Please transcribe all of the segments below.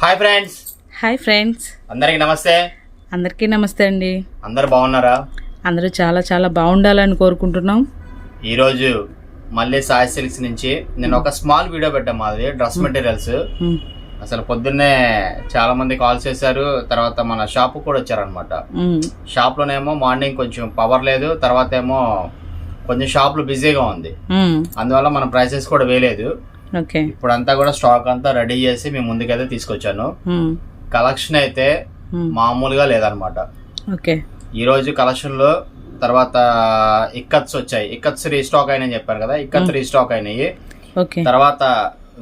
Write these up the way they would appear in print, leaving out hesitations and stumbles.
Hi friends. Hi friends, అందరికి నమస్తే. అందరికీ నమస్తే అండి. అందరు బాగున్నారా? అందరూ చాలా చాలా బాగుండాలని కోరుకుంటున్నాం. ఈరోజు మళ్ళీ సాయి సిల్క్స్ నుంచి నేను ఒక స్మాల్ వీడియో పెట్టాను. మాది డ్రెస్ మెటీరియల్స్. అసలు పొద్దున్నే చాలా మంది కాల్ చేశారు. తర్వాత మన షాప్ కూడా వచ్చారనమాట. షాప్ లోనేమో మార్నింగ్ కొంచెం పవర్ లేదు, తర్వాత ఏమో కొంచెం షాప్ లో బిజీగా ఉంది, అందువల్ల మన ప్రైసెస్ కూడా వేయలేదు. ఇప్పుడు అంతా కూడా స్టాక్ అంతా రెడీ చేసి మేము ముందుకైతే తీసుకొచ్చాను. కలెక్షన్ అయితే మామూలుగా లేదనమాట. ఈ రోజు కలెక్షన్ లో తర్వాత ఇక్కత్స్ వచ్చాయి. ఇక్కత్స్ రీస్టాక్ అయినాయి చెప్పాను కదా, ఇక్కత్స్ రీస్టాక్ అయినాయి. తర్వాత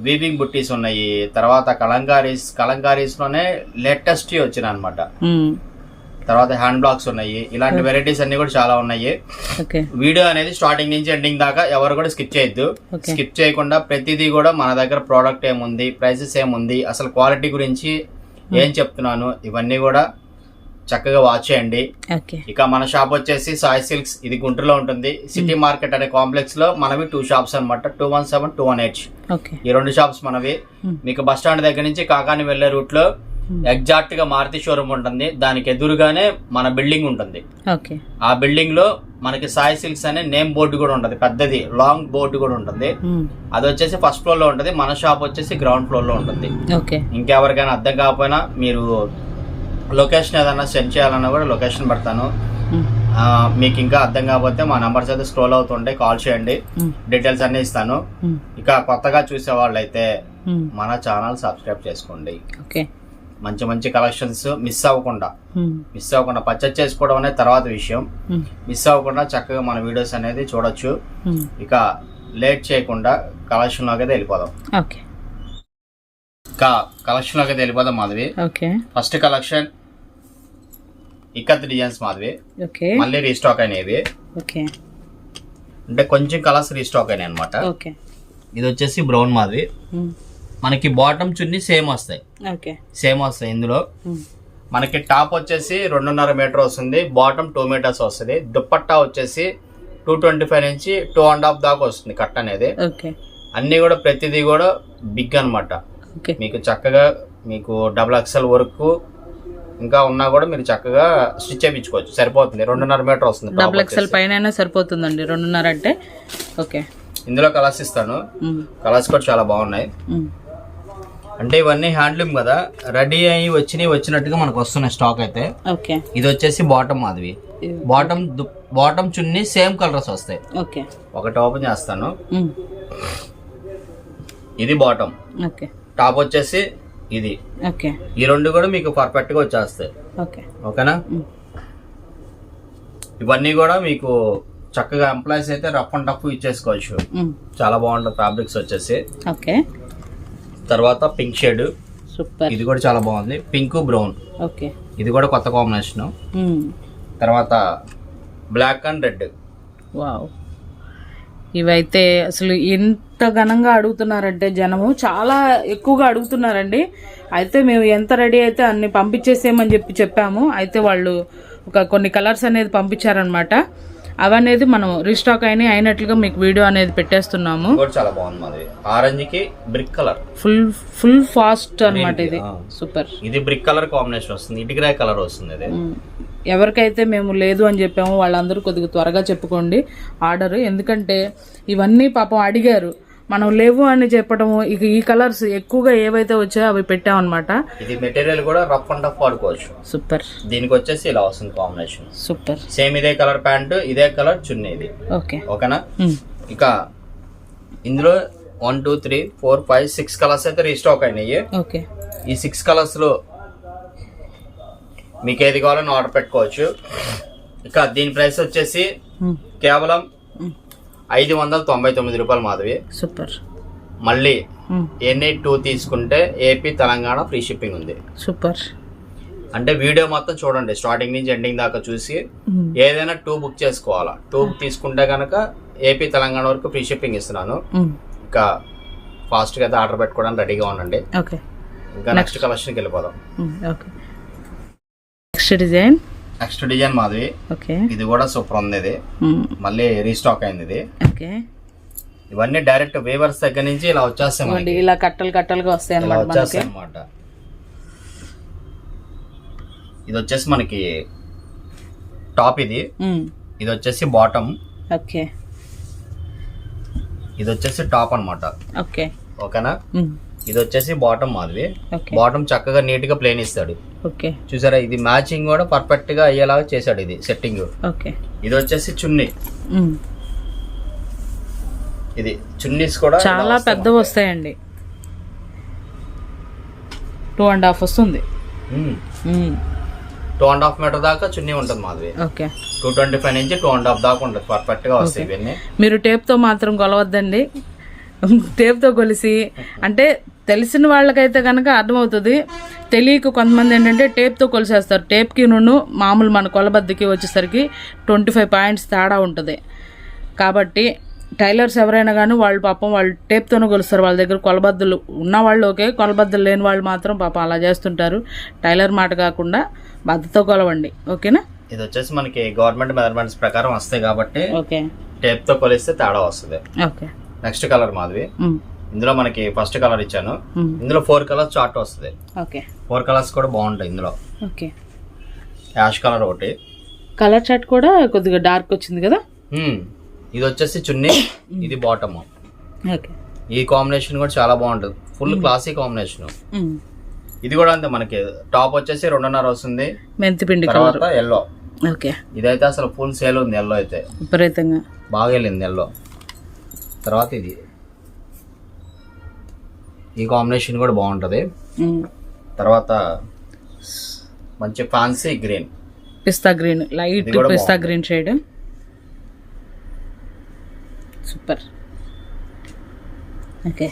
వీవింగ్ బుట్టీస్ ఉన్నాయి. తర్వాత కలంకారీస్ లోనే లేటెస్ట్ వచ్చినాయి అనమాట. తర్వాత హ్యాండ్ బ్లాక్స్ ఉన్నాయి. ఇలాంటి వెరైటీస్ అన్ని కూడా చాలా ఉన్నాయి. వీడియో అనేది స్టార్టింగ్ నుంచి ఎండింగ్ దాకా ఎవరు కూడా స్కిప్ చేయొద్దు. స్కిప్ చేయకుండా ప్రతిదీ కూడా మన దగ్గర ప్రోడక్ట్ ఏముంది, ప్రైసెస్ ఏముంది, అసలు క్వాలిటీ గురించి ఏం చెప్తున్నాను, ఇవన్నీ కూడా చక్కగా వాచ్ చేయండి. ఇక మన షాప్ వచ్చేసి సాయి సిల్క్స్, ఇది గుంటూరులో ఉంటుంది. సిటీ మార్కెట్ అనే కాంప్లెక్స్ లో మనవి 2 షాప్స్ అనమాట. 217, 218 ఈ 2 షాప్స్ మనవి. మీకు బస్ స్టాండ్ దగ్గర నుంచి కాకాని వెళ్లే రూట్ లో ఎగ్జాక్ట్ గా మారుతి షోరూమ్ ఉంటుంది. దానికి ఎదురుగానే మన బిల్డింగ్ ఉంటుంది. ఆ బిల్డింగ్ లో మనకి సాయి సిల్క్స్ అనే నేమ్ బోర్డు కూడా ఉంటుంది, పెద్దది లాంగ్ బోర్డు కూడా ఉంటుంది. అది వచ్చేసి ఫస్ట్ ఫ్లోర్ లో ఉంటుంది. మన షాప్ వచ్చేసి గ్రౌండ్ ఫ్లోర్ లో ఉంటుంది. ఇంకెవరికైనా అర్థం కాకపోయినా మీరు లొకేషన్ ఏదైనా సెండ్ చేయాలన్నా కూడా లొకేషన్ పెడతాను. మీకు ఇంకా అర్థం కాకపోతే మా నంబర్స్ అయితే స్క్రోల్ అవుతుంటే కాల్ చేయండి, డీటెయిల్స్ అన్ని ఇస్తాను. ఇక కొత్తగా చూసే వాళ్ళు అయితే మన ఛానల్ సబ్స్క్రైబ్ చేసుకోండి. మంచి మంచి కలెక్షన్స్ మిస్ అవ్వకుండా పర్చేజ్ చేసుకోవడం అనేది తర్వాత విషయం. మిస్ అవ్వకుండా చక్కగా మన వీడియోస్ అనేది చూడొచ్చు. ఇక లేట్ చేయకుండా కలెక్షన్ లోకి అయితే వెళ్ళిపోదాం. Madhavi. First collection ikat designs Madhavi, మళ్ళీ రీస్టాక్ అయినవి. అంటే కొంచెం కలర్స్ రీస్టాక్ అయినాయి అనమాట. ఇది వచ్చేసి బ్రౌన్ మాధవి. మనకి బాటమ్ చున్నీ సేమ్ వస్తాయి. ఇందులో మనకి టాప్ వచ్చేసి 2.5 మీటర్ వస్తుంది, బాటమ్ 2 మీటర్స్ వస్తుంది. దుప్పట్టా వచ్చేసి 225 నుంచి 2.5 దాకా వస్తుంది కట్ అనేది. అన్ని కూడా ప్రతిదీ కూడా బిగ్ అనమాట. మీకు చక్కగా మీకు XXL వరకు ఇంకా ఉన్నా కూడా మీరు చక్కగా స్టిచ్ చేయించుకోవచ్చు, సరిపోతుంది. 2.5 మీటర్ వస్తుంది. XXL పైన సరిపోతుందండి 2.5 అంటే. ఇందులో కలర్స్ ఇస్తాను. కలర్స్ కూడా చాలా బాగున్నాయి. అంటే ఇవన్నీ హ్యాండ్లూమ్ కదా, రెడీ అయ్యి వచ్చినట్టుగా మనకు వస్తున్నాయి స్టాక్ అయితే. ఇది వచ్చేసి బాటమ్ మాధవి. బాటమ్ చున్నీ సేమ్ కలర్స్ వస్తాయి. ఒకటి ఓపెన్ చేస్తాను. ఇది బాటమ్, టాప్ వచ్చేసి ఇది. ఈ 2 కూడా మీకు పర్ఫెక్ట్ గా వచ్చేస్తాయి. ఓకేనా? ఇవన్నీ కూడా మీకు చక్కగా ఎంప్లాయీస్ అయితే రఫ్ అండ్ టఫ్ ఇచ్చేసుకోవచ్చు. చాలా బాగుంటుంది ఫ్యాబ్రిక్స్ వచ్చేసి. తర్వాత పింక్ షేడ్, ఇది కూడా చాలా బాగుంది. పింక్ బ్రౌన్, ఇది కూడా కొత్త కాంబినేషన్. తర్వాత బ్లాక్ అండ్ రెడ్. ఇవైతే అసలు ఎంత ఘనంగా అడుగుతున్నారంటే జనము చాలా ఎక్కువగా అడుగుతున్నారండి. అయితే మేము ఎంత రెడీ అయితే అన్ని పంపించేసేయమని చెప్పాము. అయితే వాళ్ళు కొన్ని కలర్స్ అనేది పంపించారనమాట. అవనేది మనం రీస్టాక్ అయినట్లుగా మీకు వీడియో అనేది పెట్టేస్తున్నాము. చాలా బాగుంది. ఆరెంజ్ కి బ్రిక్ కలర్, ఫుల్ ఫాస్ట్ అనమాట. ఇది సూపర్. ఇది బ్రిక్ కలర్ కాంబినేషన్ వస్తుంది, ఇటుకరాయి కలర్ వస్తుంది. ఎవరికైతే మేము లేదు అని చెప్పామో వాళ్ళందరూ కొద్దిగా త్వరగా చెప్పుకోండి ఆర్డర్. ఎందుకంటే ఇవన్నీ పాపం అడిగారు, మనం లేవు అని చెప్పడము. ఇక ఈ కలర్స్ ఎక్కువగా ఏవైతే వచ్చాయో అవి పెట్టామన్నమాట. ఇది మెటీరియల్ కూడా రఫ్ అండ్ టఫ్ వాడుకోవచ్చు. సూపర్. దీనికి వచ్చేసి ఇలా వస్తుంది కాంబినేషన్. సూపర్. సేమ్ ఇదే కలర్ ప్యాంటు, ఇదే కలర్ చున్నీ. ఇది ఓకేనా? ఇక ఇందులో 1 2 3 4 5 6 కలర్స్ అయితే రీస్టాక్ అయినాయి. ఈ 6 కలర్స్ లో మీకు ఏది కావాలని ఆర్డర్ పెట్టుకోవచ్చు. ఇక దీని ప్రైస్ వచ్చేసి కేవలం 599 రూపాయలు మాధవి. సూపర్. మళ్ళీ ఎన్ని 2 తీసుకుంటే ఏపీ తెలంగాణ ఫ్రీ షిప్పింగ్ ఉంది. సూపర్. అంటే వీడియో మొత్తం చూడండి, స్టార్టింగ్ నుంచి ఎండింగ్ దాకా చూసి ఏదైనా 2 బుక్ చేసుకోవాలా. 2 తీసుకుంటే కనుక ఏపీ తెలంగాణ వరకు ఫ్రీ షిప్పింగ్ ఇస్తున్నాను. ఇంకా ఫాస్ట్ గా అయితే ఆర్డర్ పెట్టుకోవడానికి రెడీగా ఉండండి. ఇంకా నెక్స్ట్ కలెక్షన్కి వెళ్ళిపోదాం. నెక్స్ట్ డిజైన్ మాది. ఇది కూడా సూపర్ ఉంది. ఇది మళ్ళీ రీస్టాక్ అయింది. ఇది ఇవన్నీ డైరెక్ట్ వేవర్స్ దగ్గర నుంచి ఇలా వచ్చేస్తాయి, ఇలా కట్టలు కట్టలుగా వస్తాయి అన్నమాట. ఇది వచ్చేసి మనకి టాప్, ఇది వచ్చేసి బాటమ్, ఓకే, ఇది వచ్చేసి టాప్ అన్నమాట. ఓకే, ఓకేనా. ఇది వచ్చేసి బాటమ్ మాధవి. బాటమ్ చక్కగా నీట్ గా ప్లేన్ ఇస్తాడు. ఓకే, చూసారా, ఇది మ్యాచింగ్ కూడా పర్ఫెక్ట్ గా అయ్యేలాగా చేశాడు ఇది సెట్టింగ్. ఓకే, ఇది వచ్చేసి చున్నీ. ఇది చున్నీస్ కూడా చాలా పెద్దవి వస్తాయండి. 2.5 వస్తుంది. 2.5 మీటర్ దాకా చున్నీ ఉంటుంది మాధవి. ఓకే, 225 నుంచి 2.5 దాకా ఉంటుంది. పర్ఫెక్ట్ గా వస్తాయి ఇవన్నీ. మీరు టేప్ తో మాత్రం కొలవద్దండి. టేప్ తో కొలిసి, అంటే తెలిసిన వాళ్ళకైతే కనుక అర్థమవుతుంది. తెలియక కొంతమంది ఏంటంటే టేప్ తో కొలిసేస్తారు. టేప్ కి మామూలు మన కొలబద్దకి వచ్చేసరికి 25 పాయింట్స్ తేడా ఉంటుంది. కాబట్టి టైలర్స్ ఎవరైనా కానీ వాళ్ళు పాపం వాళ్ళు టేప్తోనే కొలుస్తారు. వాళ్ళ దగ్గర కొలబద్దలు ఉన్న వాళ్ళు ఓకే, కొలబద్దలు లేని వాళ్ళు మాత్రం పాపం అలా చేస్తుంటారు. టైలర్ మాట కాకుండా బద్దతో కొలవండి. ఓకేనా. ఇది వచ్చేసి మనకి గవర్నమెంట్ మెజర్మెంట్స్ ప్రకారం వస్తాయి కాబట్టి ఓకే, టేప్ తో కొలిస్తే తేడా వస్తుంది. ఓకే. Next colour Madhavi. ఇందులో మనకి ఫస్ట్ కలర్ ఇచ్చాను. ఇందులో 4 కలర్స్ చార్ట్ వస్తుంది. ఓకే, 4 కలర్స్ కూడా బాగుంటాయి ఇందులో. ఓకే, యాష్ కలర్ ఒకటి. కలర్ చార్ట్ కూడా కొద్దిగా డార్క్ వచ్చింది కదా. ఇది వచ్చేసి చున్నీ, ఇది బాటమ్. ఓకే, ఈ కాంబినేషన్ కూడా చాలా బాగుంటుంది. Full classy combination. ఇది కూడా అంతే. మనకి టాప్ వచ్చేసి 2.5 వస్తుంది. మెంతిపిండి తర్వాత ఎల్లో. ఓకే, ఇదైతే అసలు ఫుల్ సేల్ ఉంది. ఎల్లో అయితే విపరీతంగా బాగా వెళ్ళింది ఎల్లో. తర్వాత ఇది, ఈ కాంబినేషన్ కూడా బాగుంటది. తర్వాత మంచి ఫ్యాన్సీ గ్రీన్, పిస్తా గ్రీన్, లైట్ పిస్తా గ్రీన్ షేడ్. సూపర్. ఓకే,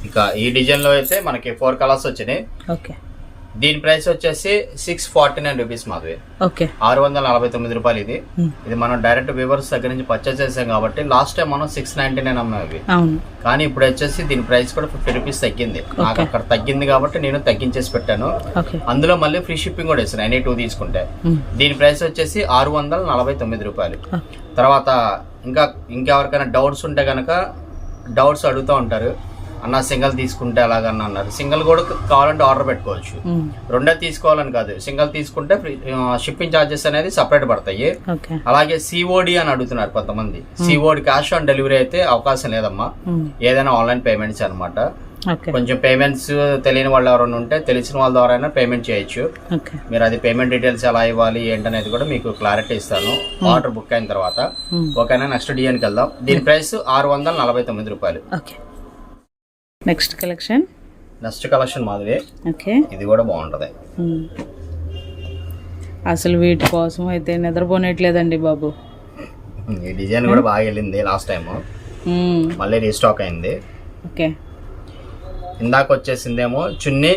ఇక ఈ డిజైన్ లో అయితే మనకి 4 కలర్స్ వచ్చినాయి. ఓకే, దీని ప్రైస్ వచ్చేసి 649 రూపీస్ మాధవి. ఓకే, 649 రూపాయలు. ఇది మనం డైరెక్ట్ వ్యూవర్స్ దగ్గర నుంచి పర్చేస్ చేసాం కాబట్టి లాస్ట్ టైం మనం 699 అమ్మేవి. కానీ ఇప్పుడు వచ్చేసి దీని ప్రైస్ కూడా 50 రూపీస్ తగ్గింది. నాకు అక్కడ తగ్గింది కాబట్టి నేను తగ్గించేసి పెట్టాను. అందులో మళ్ళీ ఫ్రీ షిప్పింగ్ కూడా ఇస్తాను ఎనీ 2 తీసుకుంటే. దీని ప్రైస్ వచ్చేసి 649 రూపాయలు. తర్వాత ఇంకెవరికైనా డౌట్స్ ఉంటే కనుక డౌట్స్ అడుగుతూ ఉంటారు, అన్న సింగిల్ తీసుకుంటే అలాగన్నా అన్నారు. సింగిల్ కూడా కావాలంటే ఆర్డర్ పెట్టుకోవచ్చు. 2 తీసుకోవాలని కాదు, సింగిల్ తీసుకుంటే షిప్పింగ్ ఛార్జెస్ అనేది సపరేట్ పడతాయి. అలాగే సిఓడి అని అడుగుతున్నారు కొంతమంది. సిఓడి క్యాష్ ఆన్ డెలివరీ అయితే అవకాశం లేదమ్మా, ఏదైనా ఆన్లైన్ పేమెంట్స్ అనమాట. కొంచెం పేమెంట్స్ తెలియని వాళ్ళు ఎవరైనా ఉంటే తెలిసిన వాళ్ళ ద్వారా అయినా పేమెంట్ చేయొచ్చు. మీరు అది పేమెంట్ డీటెయిల్స్ ఎలా ఇవ్వాలి ఏంటనేది కూడా మీకు క్లారిటీ ఇస్తాను ఆర్డర్ బుక్ అయిన తర్వాత. ఓకేనా. నెక్స్ట్ డిజైన్కి వెళ్దాం. దీని ప్రైస్ 649 రూపాయలు. Next collection Madhavi. ఓకే, ఇది కూడా బాగుంటది. అసలు వీటి కోసం అయితే నిద్రపోనేట్లేదండి బాబు. ఈ డిజైన్ కూడా బాగా వెళ్ళింది లాస్ట్ టైం, మళ్ళీ రీస్టాక్ అయింది. ఓకే, ఇందాక వచ్చేసిందేమో చున్నీ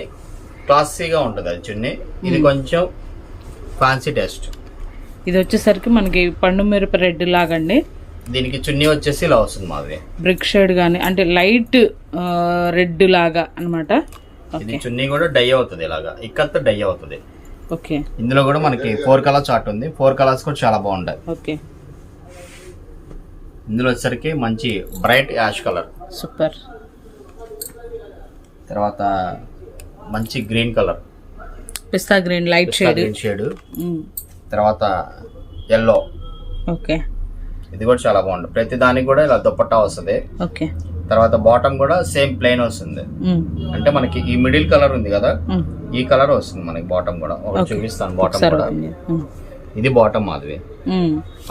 క్లాసీగా ఉంటుంది అది చున్నీ. ఇది కొంచెం ఫ్యాన్సీ టెస్ట్. ఇది వచ్చేసరికి మనకి పండు మిరప రెడ్ లాగండి. దీనికి చున్నీ వచ్చేసి ఇలా వస్తుంది మాది, బ్రిక్ షేడ్ గానీ అంటే లైట్ రెడ్ లాగా అన్నమాట. ఇది చున్నీ కూడా డై అవుతుంది, ఇలాగా ఇక్కత్తో డై అవుతుంది. ఓకే, ఇందులో కూడా మనకి 4 కలర్ చార్ట్ ఉంది. 4 కలర్స్ కూడా చాలా బాగుంటాయి. ఓకే, ఇందులో వచ్చేసరికి మంచి బ్రైట్ యాష్ కలర్. సూపర్. తర్వాత మంచి గ్రీన్ కలర్, పిస్తా గ్రీన్ లైట్ షేడ్. తర్వాత ఎల్లో. ఓకే, ఇది కూడా చాలా బాగుంటుంది. ప్రతి దానికి కూడా ఇలా దుపట్టా వస్తుంది. ఓకే, తర్వాత బాటమ్ కూడా సేమ్ ప్లెయిన్ వస్తుంది. అంటే మనకి ఈ మిడిల్ కలర్ ఉంది కదా, ఈ కలర్ వస్తుంది మనకి బాటమ్ కూడా. ఒకటి చూపిస్తాను బాటమ్ కూడా. ఇది బాటమ్ మాధవి.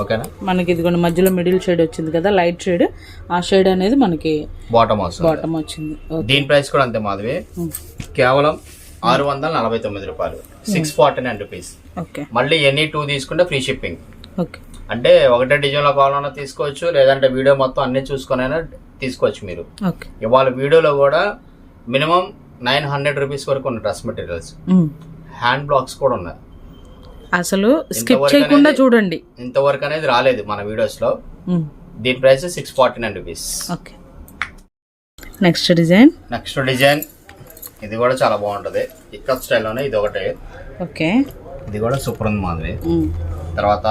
ఓకేనా. మనకి ఇది కూడా మధ్యలో మిడిల్ షేడ్ వచ్చింది కదా, లైట్ షేడ్. ఆ షేడ్ అనేది మనకి బాటమ్ వచ్చింది. దీని ప్రైస్ కూడా అంతే మాధవి, కేవలం 649 రూపాయలు. 649 రూపీస్. మళ్ళీ ఎనీ 2 తీసుకుంటే ఫ్రీ షిప్పింగ్. అంటే ఒకటే డిజైన్ లో కావాలన్నా తీసుకోవచ్చు, లేదంటే వీడియో మొత్తం అన్ని చూసుకునైనా తీసుకోవచ్చు మీరు. ఇవాళ వీడియోలో కూడా మినిమం 900 రూపీస్ వరకు ఉన్న డ్రెస్ మెటీరియల్స్, హ్యాండ్ బ్లాక్స్ కూడా ఉన్నాయి. అసలు స్కిప్ చేయకుండా చూడండి. ఇంతవరకు అనేది రాలేదు మన వీడియోస్ లో. దీని ప్రైస్ 649 రూపీస్. నెక్స్ట్ డిజైన్ ఇది కూడా చాలా బాగుంటది. ఇక్కత్ స్టైల్లోనే ఇది ఒకటి. ఓకే, ఇది కూడా సూపర్ ఉంది మాధవి. తర్వాత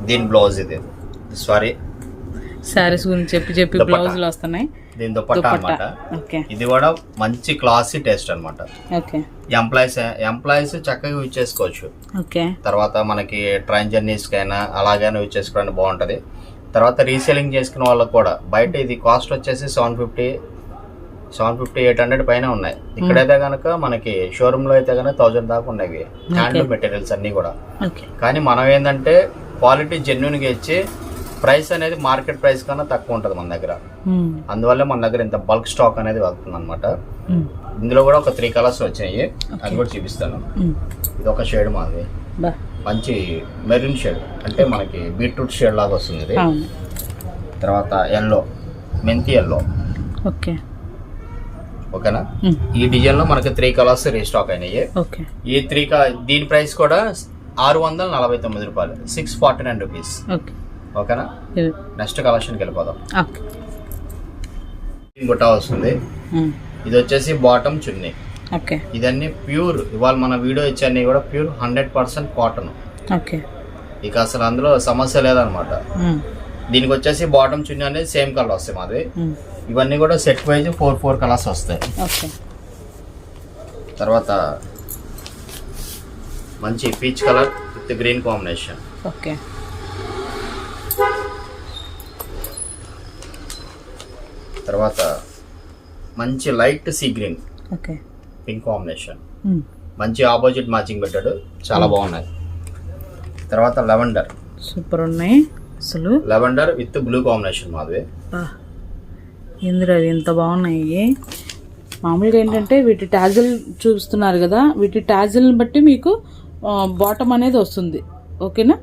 దీని బ్లౌజ్, ఇది సారీ శారీస్ గురించి చెప్పి బ్లౌజులు వస్తున్నాయి. దీని దుపట్టా అన్నమాట. ఓకే. ఇది కూడా మంచి క్లాసీ టేస్ట్ అన్నమాట. ఓకే. ఎంప్లాయీస్ చక్కగా యూజ్ చేసుకోవచ్చు. ఓకే. తర్వాత మనకి ట్రైన్ జర్నీస్ కైనా అలాగైనా యూజ్ చేసుకోవడానికి బాగుంటది. తర్వాత రీసేలింగ్ చేసుకునే వాళ్ళకి కూడా బయట ఇది కాస్ట్ వచ్చేసి 750-800 పైన ఉన్నాయి. ఇక్కడైతే కనుక మనకి షోరూమ్ లో అయితే కనుక 1000 దాకా ఉన్నాయి హ్యాండ్లూమ్ మెటీరియల్స్ అన్ని కూడా. కానీ మనం ఏంటంటే క్వాలిటీ జెన్యున్ గా ఇచ్చి ప్రైస్ అనేది మార్కెట్ ప్రైస్ కన్నా తక్కువ ఉంటుంది మన దగ్గర. అందువల్ల మన దగ్గర ఇంత బల్క్ స్టాక్ అనేది వెళ్తుంది అనమాట. ఇందులో కూడా ఒక 3 కలర్స్ వచ్చాయి, అది కూడా చూపిస్తాను. ఇది ఒక షేడ్ మాది, మంచి మెరూన్ షేడ్, అంటే మనకి బీట్రూట్ షేడ్ లాగా వస్తుంది ఇది. తర్వాత ఎల్లో, మెంతి ఎల్లో. ఓకే. ఓకేనా. ఈ డిజైన్ లో మనకి 3 కలర్స్ రీస్టాక్ అయినాయి. ఈ దీని ప్రైస్ కూడా 649 రూపాయలు, 649 రూపీస్. ఓకేనా. నెక్స్ట్ కలెక్షన్ కి వెళ్ళిపోదాం. బుట్ట వస్తుంది. ఇది వచ్చేసి బాటమ్ చున్నీ. ఇదన్నీ ప్యూర్, ఇవాళ మన వీడియో ఇచ్చన్నీ కూడా ప్యూర్ 100% కాటన్. ఇక అసలు అందులో సమస్య లేదనమాట. దీనికి వచ్చేసి బాటమ్ చున్నీ అనేది సేమ్ కలర్ వస్తాయి మాది. ఇవన్నీ కూడా సెట్ వైజ్ 4 కలర్స్ వస్తాయి. తర్వాత మంచి peach colour with green combination. తర్వాత మంచి light sea green, pink combination, మంచి ఆపోజిట్ మ్యాచింగ్ పెట్టాడు, చాలా బాగున్నాయి. తర్వాత లెవెండర్, సూపర్ ఉన్నాయి అసలు. లెవెండర్ విత్ బ్లూ కాంబినేషన్ మాది. ఇందులో ఎంత బాగున్నాయి. మామూలుగా ఏంటంటే వీటి టాజిల్ చూపిస్తున్నారు కదా, వీటి టాజిల్ని బట్టి మీకు బాటమ్ అనేది వస్తుంది. ఓకేనా.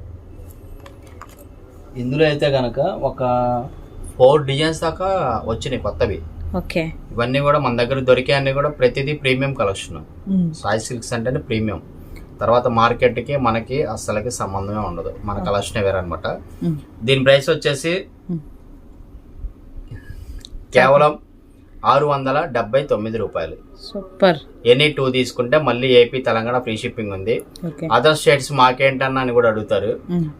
ఇందులో అయితే కనుక ఒక 4 డిజైన్స్ దాకా వచ్చినాయి కొత్తవి. ఓకే. ఇవన్నీ కూడా మన దగ్గర దొరికే అన్ని కూడా ప్రతిదీ ప్రీమియం కలెక్షన్. సాయి సిల్క్స్ అంటేనే ప్రీమియం. తర్వాత మార్కెట్ కి మనకి అస్సలకి సంబంధమే ఉండదు, మన కలెక్షన్ వేరే అనమాట. దీని ప్రైస్ వచ్చేసి కేవలం 679 రూపాయలు. సూపర్. ఎనీ 2 తీసుకుంటే మళ్ళీ ఏపీ తెలంగాణ ఫ్రీ షిప్పింగ్ ఉంది. అదర్ స్టేట్స్ మాకేంటన్నా అని కూడా అడుగుతారు.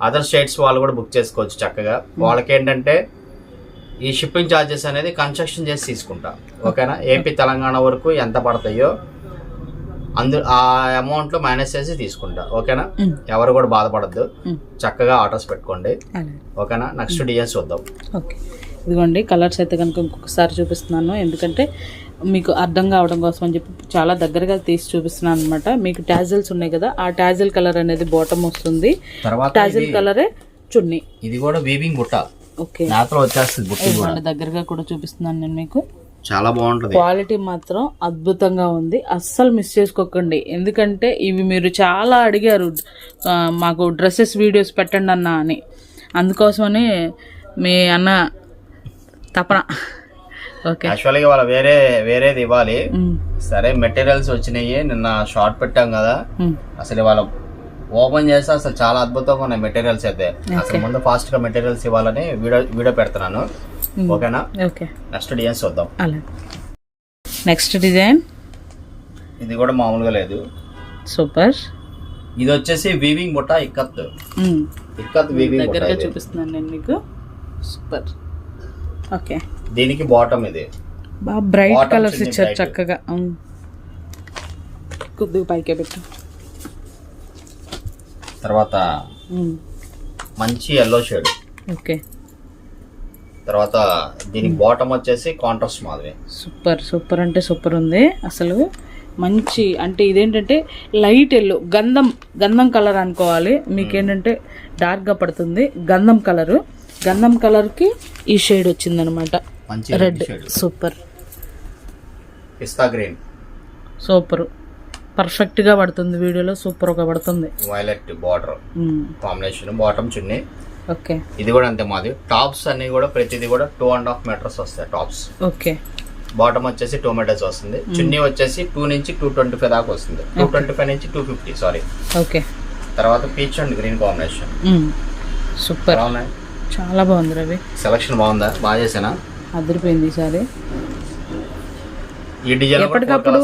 అదర్ స్టేట్స్ వాళ్ళు కూడా బుక్ చేసుకోవచ్చు చక్కగా. వాళ్ళకి ఏంటంటే ఈ షిప్పింగ్ ఛార్జెస్ అనేది కన్స్ట్రక్షన్ చేసి తీసుకుంటా. ఓకేనా. ఏపీ తెలంగాణ వరకు ఎంత పడతాయో ఆ అమౌంట్ లో మైనస్ చేసి తీసుకుంటా. ఓకేనా. ఎవరు కూడా బాధపడద్దు, చక్కగా ఆర్డర్స్ పెట్టుకోండి. ఓకేనా. నెక్స్ట్ డిజైన్స్ చూద్దాం. ఇదిగోండి కలర్స్ అయితే కనుక ఇంకొకసారి చూపిస్తున్నాను, ఎందుకంటే మీకు అర్థం కావడం కోసం అని చెప్పి చాలా దగ్గరగా తీసి చూపిస్తున్నాను అనమాట. మీకు టాజిల్స్ ఉన్నాయి కదా, ఆ టాజిల్ కలర్ అనేది బాటమ్ వస్తుంది, టాజిల్ కలరే చున్నీ. ఇది కూడా వీవింగ్ బుట్ట. ఓకే. వచ్చేస్తుంది దగ్గరగా కూడా చూపిస్తున్నాను నేను మీకు. చాలా బాగుంటుంది. క్వాలిటీ మాత్రం అద్భుతంగా ఉంది, అస్సలు మిస్ చేసుకోకండి. ఎందుకంటే ఇవి మీరు చాలా అడిగారు, మాకు డ్రెస్సెస్ వీడియోస్ పెట్టండి అన్న అని. అందుకోసమని మీ అన్న తపన. ఓకే. యాక్చువల్గా ఇవాళ వేరేది ఇవ్వాలి. సరే మెటీరియల్స్ వచ్చినాయి, నిన్న షార్ట్ పెట్టాం కదా, అసలు ఇవాళ ఓపెన్ చేస్తే అసలు చాలా అద్భుతంగా ఉన్నాయి మెటీరియల్స్ అయితే. అసలు ముందు ఫాస్ట్ గా మెటీరియల్స్ ఇవ్వాలని వీడియో పెడుతున్నాను. ఓకేనా. నెక్స్ట్ డిజైన్ చూద్దాం. నెక్స్ట్ డిజైన్ ఇది కూడా మామూలుగా లేదు, సూపర్. ఇది వచ్చేసి వీవింగ్ బుట్ట ఇక్కత్ వీవింగ్ దగ్గరగా చూపిస్తున్నాను నేను మీకు. సూపర్. ఓకే. దీనికి బాటమ్ ఇది బాగా బ్రైట్ కలర్స్ ఇచ్చారు చక్కగా. కొద్దిగా పైకే పెట్టు. తర్వాత మంచి ఎల్లో షేడ్. ఓకే. తర్వాత దీనికి బాటమ్ వచ్చేసి కాంట్రాస్ట్ మాదిరి. సూపర్ అంటే సూపర్ ఉంది అసలు. మంచి అంటే ఇదేంటంటే లైట్ ఎల్లో, గంధం కలర్ అనుకోవాలి. మీకేంటంటే డార్క్గా పడుతుంది, గంధం కలర్కి ఈ షేడ్ వచ్చిందనమాట, రెడ్. సూపర్. పిస్తా గ్రీన్. సూపర్, పర్ఫెక్ట్గా పడుతుంది వీడియోలో, సూపర్గా పడుతుంది. వైలెట్ బార్డర్ కాంబినేషన్, బాటమ్ చున్నీ. ఓకే. ఇది కూడా అంతే మాది. టాప్స్ అన్ని కూడా ప్రతిదీ కూడా 2.5 మీటర్స్ వస్తాయి టాప్స్. ఓకే. బాటమ్ వచ్చేసి 2 మీటర్స్ వస్తుంది. చున్నీ వచ్చేసి 2 నుంచి 225 దాకా వస్తుంది. 225 నుంచి 250 సారీ. ఓకే. తర్వాత peach and green combination. Super, చాలా బాగుంది రవి. సెలక్షన్ బాగుందా? బాగా చేసానా? అదిరిపోయింది ఈసారి. ఈ డిజైన్ ఎప్పటికప్పుడు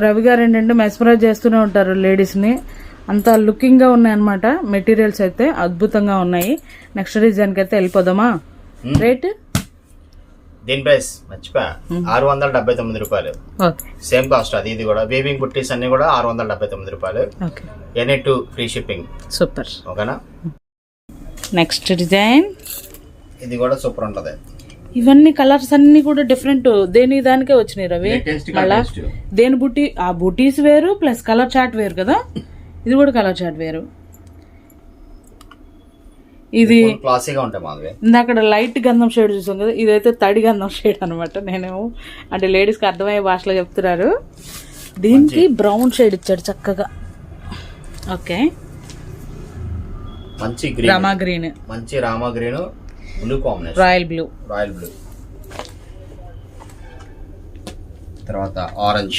రవి గారు ఏంటంటే మెస్మరైజ్ చేస్తూనే ఉంటారు లేడీస్ని, అంత లుకింగ్గా ఉన్నాయి అనమాట. మెటీరియల్స్ అయితే అద్భుతంగా ఉన్నాయి. నెక్స్ట్ డిజైన్కి అయితే వెళ్ళిపోదామా? రేట్ దీని ప్రైస్ మర్చిపోయా 679 రూపాయలు. ఓకే సేమ్ కాస్ట్ అది. ఇది కూడా వీవింగ్ బుట్టీస్ అన్ని కూడా 679 రూపాయలు. Okay any 2 free shipping. Super. ఓకేనా. నెక్స్ట్ డిజైన్ ఇది కూడా సూపర్ ఉంటది. ఇవన్నీ కలర్స్ అన్ని కూడా డిఫరెంట్, దేని దానికే వచ్చినాయి రవి. మళ్ళా దేని బుట్టి, ఆ బుటీస్ వేరు ప్లస్ కలర్ చార్ట్ వేరు కదా, ఇది కూడా కలర్ చార్ట్ వేరు. ఇది క్లాసీగా ఉంటాయి మాధవి. ఇందాక లైట్ గంధం షేడ్ చూసాం కదా, ఇదైతే తడి గంధం షేడ్ అనమాట. నేనేమో అంటే లేడీస్కి అర్థమయ్యే భాషలో చెప్తున్నారు. దీనికి బ్రౌన్ షేడ్ ఇచ్చాడు చక్కగా. ఓకే, మంచి గ్రీన్, రామా గ్రీన్, మంచి Rama green, blue combination, royal blue, royal blue. తర్వాత ఆరెంజ్,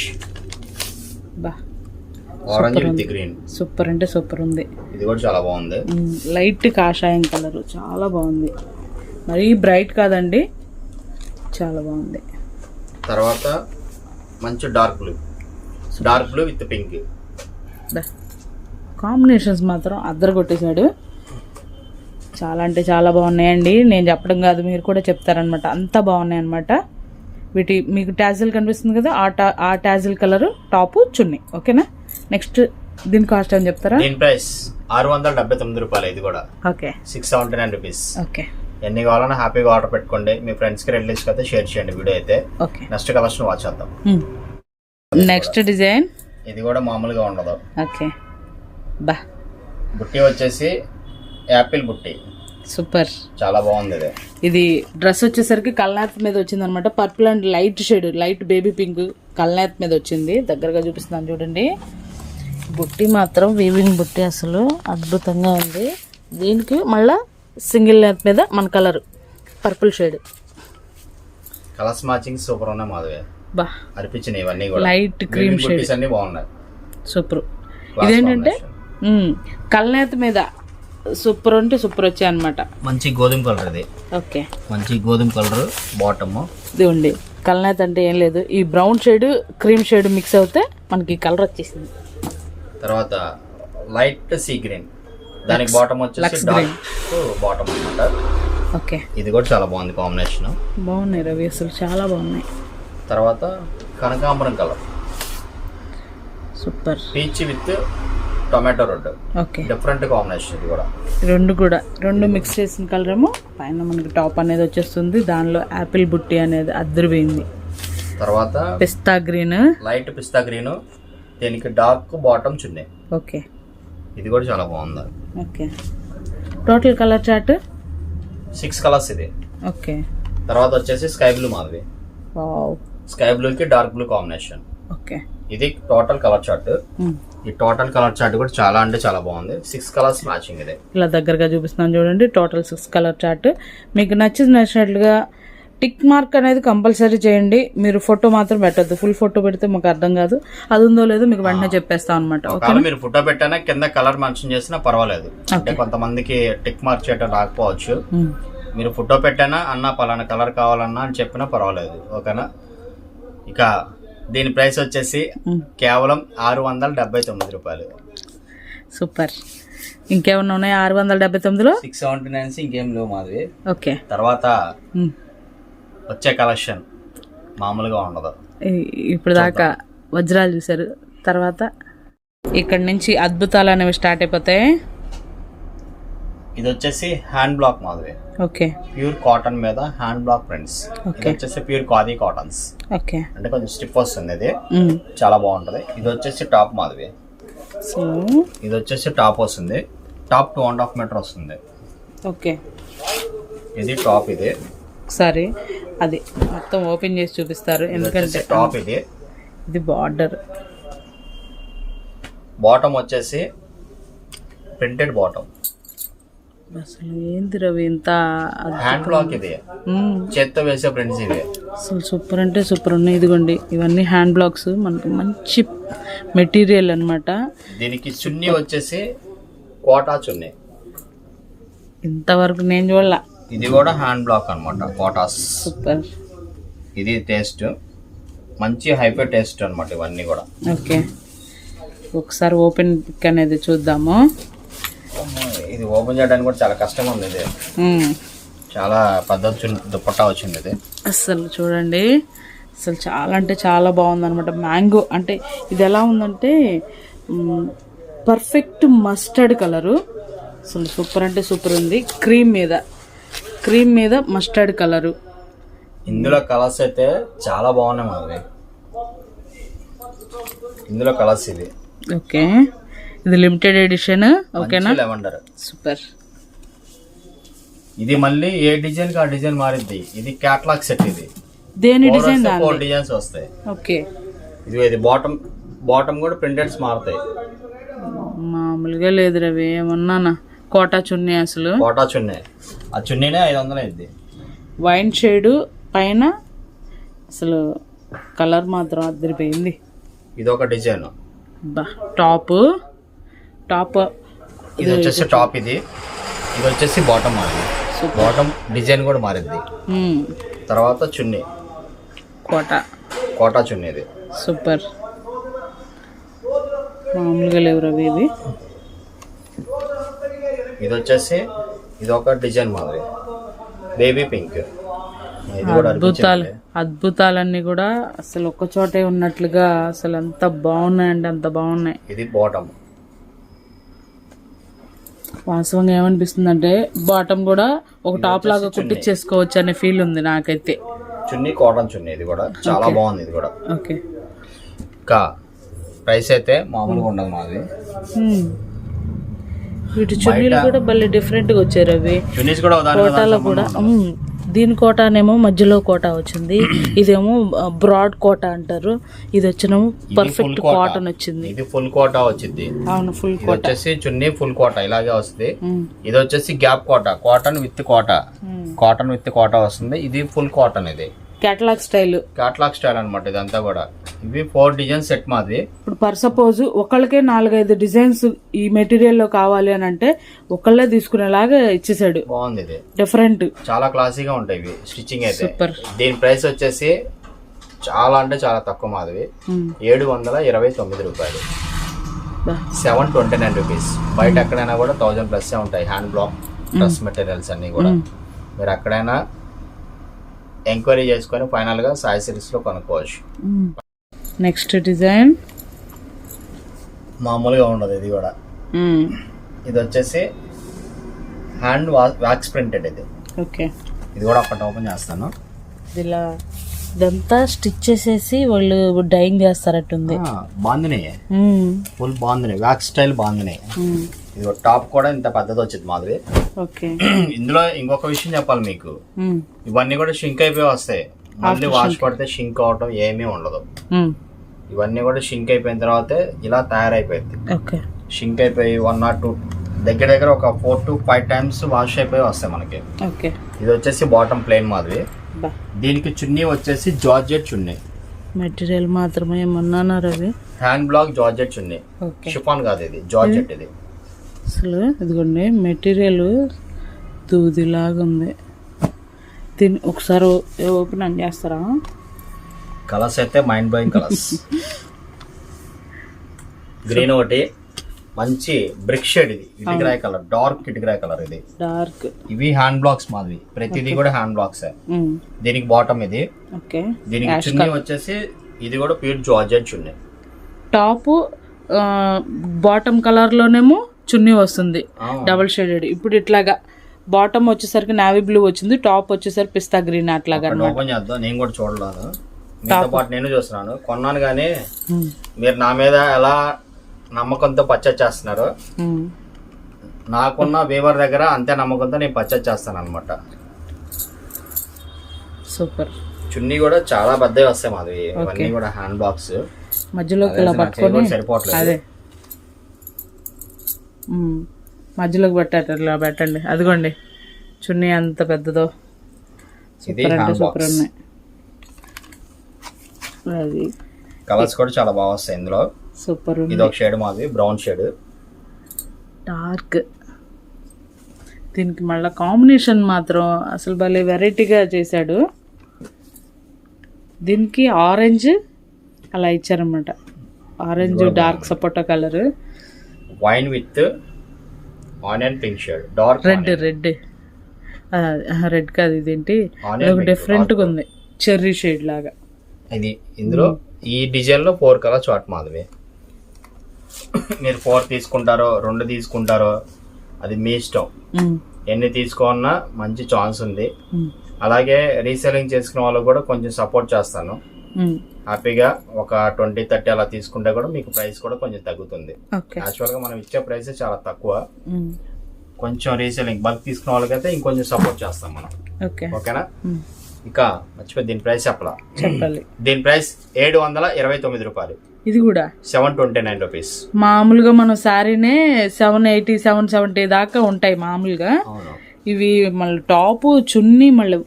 బా ఆరెంజ్ విత్ గ్రీన్. సూపర్ అంటే సూపర్ ఉంది. ఇది కూడా చాలా బాగుంది. లైట్ కాషాయం కలర్ చాలా బాగుంది, మరీ బ్రైట్ కాదండి, చాలా బాగుంది. తర్వాత మంచి dark blue, dark blue with pink. Combinations మాత్రం అద్దరు కొట్టేశాడు. చాలా అంటే చాలా బాగున్నాయండి. నేను చెప్పడం కాదు, మీరు కూడా చెప్తారనమాట, అంతా బాగున్నాయి అనమాట. వీటి మీకు టాజిల్ కనిపిస్తుంది కదా, ఆ టాజిల్ కలర్ టాప్ చున్నీ. ఓకేనా. నెక్స్ట్ దీని కాస్ట్ అని చెప్తారా? దీని ప్రైస్ 679 రూపాయలు. ఇది కూడా ఓకే 679 రూపీస్. ఓకే, ఎన్ని కావాలన్నా హ్యాపీగా ఆర్డర్ పెట్టుకోండి. మీ ఫ్రెండ్స్ కి రిలేటివ్స్ కి అయితే షేర్ చేయండి వీడియో అయితే. ఓకే, నెక్స్ట్ కలెక్షన్ వాచ్ చేద్దాం. నెక్స్ట్ డిజైన్ ఇది కూడా మామూలుగా ఉండదు. ఓకే, బా బుట్టి వచ్చేసి యాపిల్ బుట్టి, సూపర్, చాలా బాగుంది. ఇది డ్రెస్ వచ్చేసరికి కల్నాథ్ మీద వచ్చింది అనమాట. Purple and light shade, light baby pink కల్నాథ్ మీద వచ్చింది. దగ్గరగా చూపిస్తున్నాను చూడండి. బుట్టి మాత్రం వీవింగ్ బుట్టి అసలు అద్భుతంగా ఉంది. దీనికి మళ్ళా సింగిల్ లెంత్ మీద మన colour purple shade. Colours matching super ఉన్నాయి మాధవి. బా అనిపించినాయి ఇవన్నీ కూడా. లైట్ క్రీమ్ షేడ్ అన్ని బాగున్నాయి, సూపర్. ఇదేంటంటే కల్నాథ్ మీద సూపర్ అంటే సూపర్ వచ్చాయి అనమాట. మంచి గోధుమ కలర్ ఇది. ఓకే, మంచి గోధుమ కలర్ బాటమ్. ఇదిగోండి, కల్నాథ్ అంటే ఏం లేదు, ఈ brown shade cream shade mix అవుతే మనకి కలర్ వచ్చేసింది. తర్వాత లైట్ సీ గ్రీన్, దానికి బాటమ్ వచ్చేసి డార్క్ బాటమ్ అన్నమాట. ఓకే, ఇది కూడా చాలా బాగుంది కాంబినేషన్. బాగున్నాయి రవి, అసలు చాలా బాగున్నాయి. తర్వాత కనకాంబరం colour, super. Peach with tomato red. Okay, different combination ఇది కూడా. రెండు మిక్స్ చేసిన కలర్ ఏమో పైన మనకి టాప్ అనేది వచ్చేస్తుంది. దానిలో యాపిల్ బుట్టి అనేది అద్దరిపోయింది. తర్వాత పిస్తా గ్రీన్, లైట్ పిస్తా గ్రీన్, దీనికి డార్క్ బాటమ్ చున్నీ. ఓకే, ఇది కూడా చాలా బాగుంది. Okay, total colour chart 6 colours ఇది. ఓకే, తర్వాత వచ్చేసి sky blue Madhavi. Wow, sky blue కి డార్క్ బ్లూ కాంబినేషన్. ఓకే, ఇది టోటల్ కలర్ చార్ట్. ఈ టోటల్ కలర్ చార్ట్ కూడా చాలా అంటే చాలా బాగుంది. 6 కలర్స్ మ్యాచింగ్ ఇది. ఇలా దగ్గరగా చూపిస్తున్నాను చూడండి. Total 6 colour chart. మీకు నచ్చినట్లుగా టిక్ మార్క్ అనేది కంపల్సరీ చేయండి. మీరు ఫోటో మాత్రం పెట్టద్దు, ఫుల్ ఫోటో పెడితే మాకు అర్థం కాదు, అది ఉందో లేదో మీకు వెంటనే చెప్పేస్తాం అనమాట. ఒకవేళ మీరు ఫోటో పెట్టానా కింద కలర్ మెన్షన్ చేసినా పర్వాలేదు. అంటే కొంతమందికి టిక్ మార్క్ చేయడం రాకపోవచ్చు. మీరు ఫోటో పెట్టానా అన్న పలానా కలర్ కావాలన్నా అని చెప్పినా పర్వాలేదు. ఓకేనా. ఇక దీని ప్రైస్ వచ్చేసి కేవలం 679 రూపాయలు. సూపర్. ఇంకేమన్నా ఉన్నాయి 679లో? 679 ఇంకేం లేవు మాది. ఓకే, తర్వాత వచ్చే కలెక్షన్ మామూలుగా ఉండదు. ఇప్పుడు దాకా వజ్రాలు చూసారు, తర్వాత ఇక్కడ నుంచి అద్భుతాలు అనేవి స్టార్ట్ అయిపోతాయి. ఇది వచ్చేసి hand black Madhavi. Okay, pure cotton మీద హ్యాండ్ బ్లాక్ ప్రింట్స్. ఇది వచ్చేసి ప్యూర్ ఖాదీ కాటన్స్. ఓకే, అంటే కొంచెం స్టిఫ్ వస్తుంది, ఇది చాలా బాగుంటది. ఇది వచ్చేసి టాప్ మాధవి. ఇది వచ్చేసి టాప్ వస్తుంది, టాప్ 2.5 మీటర్ వస్తుంది. ఓకే, ఇది టాప్. ఇది ఒకసారి అది మొత్తం ఓపెన్ చేసి చూపిస్తారు, ఎందుకంటే టాప్. ఇది బార్డర్. బాటమ్ వచ్చేసి ప్రింటెడ్ బాటమ్. అసలు ఏంది రవి ఇంత హ్యాండ్ బ్లాక్. ఇది చేత్తో వేసే ప్రింట్స్ ఇవి. అసలు సూపర్ అంటే సూపర్ ఉన్నాయి. ఇదిగోండి, ఇవన్నీ హ్యాండ్ బ్లాక్స్, మనకి మంచి మెటీరియల్ అన్నమాట. దీనికి చున్నీ వచ్చేసి కోటా చున్నీ. ఇంతవరకు నేను చూడాల. ఇది కూడా హ్యాండ్ బ్లాక్ అన్నమాట, కోటాస్. సూపర్. ఇది టేస్ట్ మంచి హైపర్ టేస్ట్ అన్నమాట ఇవన్నీ కూడా. ఓకే, ఒకసారి ఓపెన్ పిక్ అనేది చూద్దాము. ఇది ఓపెన్ చేయడానికి కూడా చాలా కష్టం ఉంది. ఇది చాలా పెద్ద దుపట్టా వచ్చింది ఇది. అసలు చూడండి, అసలు చాలా అంటే చాలా బాగుంది అనమాట. మ్యాంగో అంటే ఇది ఎలా ఉందంటే పర్ఫెక్ట్ మస్టర్డ్ కలరు. అసలు సూపర్ అంటే సూపర్ ఉంది. క్రీమ్ మీద మస్టర్డ్ కలరు. ఇందులో కలర్స్ అయితే చాలా బాగున్నాయి మాది. ఇందులో కలర్స్ ఇది. ఓకే, ఇది లిమిటెడ్ ఎడిషన్. ఓకేనా, లెవెండర్ సూపర్. ఇది మళ్ళీ ఏ డిజైన్ కి ఆ డిజైన్ మారింది. ఇది క్యాట్లాగ్ సెట్. ఇది దేని డిజైన్? 4 డిజైన్స్ వస్తాయి. ఓకే, ఇది బాటమ్ కూడా ప్రింటెడ్స్ మారుతాయి. మామూలుగా లేదు రవి, ఏమన్నానా కోటా చున్నీ. అసలు కోటా చున్నీ, ఆ చున్నీనే 500 అయింది. వైన్ షేడు పైన అసలు కలర్ మాత్రం అదిరిపోయింది. ఇది ఒక డిజైన్. టాప్ ఇది వచ్చేసి టాప్. ఇది వచ్చేసి బాటమ్ మారింది. బాటమ్ డిజైన్ కూడా మారింది. తర్వాత చున్నీ కోటా చున్నీ. ఇది సూపర్, మామూలుగా లేవు రవి ఇవి. ఇది వచ్చేసి ఇది ఒక డిజైన్ మాది, బేబీ పింక్. అద్భుతాలన్నీ కూడా అసలు ఒక్క చోటే ఉన్నట్లుగా అసలు అంత బాగున్నాయండి, అంత బాగున్నాయి. ఇది బాటమ్. వాస్తవంగా ఏమనిపిస్తుంది అంటే బాటమ్ కూడా ఒక టాప్ లాగా కుట్టించేసుకోవచ్చు అనే ఫీల్ ఉంది నాకైతే. చున్నీ కాటన్ చున్నీ. ఇది కూడా చాలా బాగుంది. ఇది కూడా ఓకే. ఇంకా ప్రైస్ అయితే మామూలుగా ఉండదు మాది. వీటి చున్నీలు కూడా భలే డిఫరెంట్ గా వచ్చారు అవి. చున్నీస్ కూడా కోటాలో కూడా దీని కోటానేమో మధ్యలో కోటా వచ్చింది, ఇదేమో బ్రాడ్ కోటా అంటారు, ఇది వచ్చినేమో పర్ఫెక్ట్ కాటన్ వచ్చింది. ఇది ఫుల్ కోటా వచ్చింది. అవును, ఫుల్ కోటా వచ్చేసి చున్నీ ఫుల్ కోటా ఇలాగే వస్తుంది. ఇది వచ్చేసి gap Kota, cotton with Kota వస్తుంది. ఇది ఫుల్ కాటన్. ఇది కేటలాగ్ స్టైల్ అనమాట. ఇదంతా కూడా ఇవి 4 డిజైన్స్ సెట్ మాది. ఇప్పుడు పర్ సపోజ్ ఒకళ్ళకే 4-5 డిజైన్స్ ఈ మెటీరియల్ లో కావాలి అని అంటే ఒకళ్ళే తీసుకునేలాగా ఇచ్చేసాడు. బాగుంది. ఇది డిఫరెంట్, చాలా క్లాసీగా ఉంటాయి ఇవి. స్టిచ్చింగ్ అయితే సూపర్. దీని ప్రైస్ వచ్చేసి చాలా అంటే చాలా తక్కువ మాది. 729 రూపాయలు, 729 రూపీస్. బయట ఎక్కడైనా కూడా 1000+ ఉంటాయి హ్యాండ్ బ్లాక్ డ్రెస్ మెటీరియల్స్ అన్ని కూడా. మీరు ఎక్కడైనా ఎంక్వైరీ చేసుకొని ఫైనల్ గా సాయి సిరీస్ లో కొనుక్కోవచ్చు. నెక్స్ట్ డిజైన్ మామూలుగా ఉండదు. ఇది కూడా ఇది వచ్చేసి హ్యాండ్ వాక్స్ ప్రింటెడ్. ఇది ఓకే. ఇది కూడా ఒకటి ఓపెన్ చేస్తాను. ఇలా ఇదంతా స్టిచ్ చేసేసి వాళ్ళు డైయింగ్ చేస్తారట్టుంది. Bandhani, full bandhani, wax style bandhani. ఇది టాప్ కూడా ఇంత పెద్దది వచ్చింది మాధవి. ఓకే. ఇందులో ఇంకొక విషయం చెప్పాలి మీకు, ఇవన్నీ కూడా షింక్ అయిపోయి వస్తాయి. మళ్ళీ వాష్ పడితే షింక్ అవటం ఏమీ ఉండదు. ఇవన్నీ కూడా షింక్ అయిపోయిన తర్వాత ఇలా తయారైపోయింది. షింక్ అయిపోయి 1 or 2 దగ్గర ఒక 4 to 5 times వాష్ అయిపోయి వస్తాయి మనకి. ఇది వచ్చేసి బాటమ్ ప్లెయిన్ మాధవి. దీనికి చున్నీ వచ్చేసి జార్జెట్ చున్నీ. మెటీరియల్ మాత్రమే ఏమన్నా రవి, హ్యాండ్ బ్లాక్ జార్జెట్ చున్నీ, షిఫాన్ కాదు, ఇది జార్జెట్. ఇది అసలు ఇదిగోండి మెటీరియల్ దూదిలాగా ఉంది. దీన్ని ఒకసారి ఓపెన్ అని చేస్తారా? కలర్స్ అయితే మైండ్ బ్లోయింగ్ కలర్స్. గ్రీన్ ఒకటి, మంచి బ్రిక్ షేడ్. ఇది ఇటుకరాయి కలర్, డార్క్ ఇటుకరాయి కలర్. ఇది డార్క్. ఇవి హ్యాండ్ బ్లాక్స్ మాది, ప్రతిదీ కూడా హ్యాండ్ బ్లాక్స్. దీనికి బాటమ్ ఇది. దీనికి చున్నీ వచ్చేసి ఇది కూడా ప్యూర్ జార్జెట్ చున్నీ. టాప్ బాటమ్ కలర్ లోనేమో చున్నీ వస్తుంది డబుల్ షేడెడ్. ఇప్పుడు ఇట్లాగా బాటమ్ వచ్చేసరికి నావీ బ్లూ వచ్చింది, టాప్ వచ్చేసరికి పిస్తా గ్రీన్ అట్లాగా. ఓపెన్ చేద్దాం. నేను కూడా చూడలేదు, మీతో పాటు నేను చూస్తున్నాను. కొన్నాను కానీ మీరు నా మీద ఎలా నమ్మకంతో పర్చేజ్ చేస్తున్నారు, నాకున్న వీవర్ దగ్గర అంతే నమ్మకంతో నేను పర్చేజ్ చేస్తాను అనమాట. సూపర్. చున్నీ కూడా చాలా పెద్దవి వస్తాయి మాది. ఇవన్నీ కూడా హ్యాండ్ బాక్స్ మధ్యలో సరిపోవట్లేదు. అదే మధ్యలోకి పెట్టారు, పెట్టండి. అదిగోండి చున్నీ ఎంత పెద్దదో. సూపర్ అంటే సూపర్ ఉన్నాయి. అది కలర్స్ కూడా చాలా బాగా వస్తాయి ఇందులో. సూపర్. ఇది ఒక షేడ్ మాది, బ్రౌన్ షేడ్ డార్క్. దీనికి మళ్ళీ కాంబినేషన్ మాత్రం అసలు భలే వెరైటీగా చేశాడు. దీనికి ఆరెంజ్ అలా ఇచ్చారన్నమాట. ఆరెంజ్ డార్క్ సపోటా colour, wine with onion pink shade, dark red. Red కాదు, ఇదేంటి Onion pink, డిఫరెంట్గా ఉంది, చెర్రీ షేడ్ లాగా. ఇది ఇందులో ఈ డిజైన్ లో 4 కలర్ చార్ట్ మాధవి. మీరు 4 తీసుకుంటారో 2 తీసుకుంటారో అది మీ ఇష్టం. ఎన్ని తీసుకోన్నా మంచి ఛాన్స్ ఉంది. అలాగే రీసెల్లింగ్ చేసుకునే వాళ్ళకి కూడా కొంచెం సపోర్ట్ చేస్తాను. హ్యాపీగా ఒక 20-30 అలా తీసుకుంటే కూడా మీకు ప్రైస్ కూడా కొంచెం తగ్గుతుంది. యాక్చువల్ గా మనం ఇచ్చే ప్రైస్ చాలా తక్కువ. కొంచెం రీసెల్లింగ్ బల్క్ తీసుకునే వాళ్ళకైతే ఇంకొంచెం సపోర్ట్ చేస్తాం మనం. ఓకేనా? ఇక మర్చిపోయి దీని ప్రైస్ చెప్పాలి. దీని ప్రైస్ 729 రూపాయలు. ఇది కూడా 729 రూపీస్. మామూలుగా మనం శారీనే 780, 770 దాకా ఉంటాయి మామూలుగా. ఇవి మళ్ళీ టాప్, చున్నీ, మళ్ళీ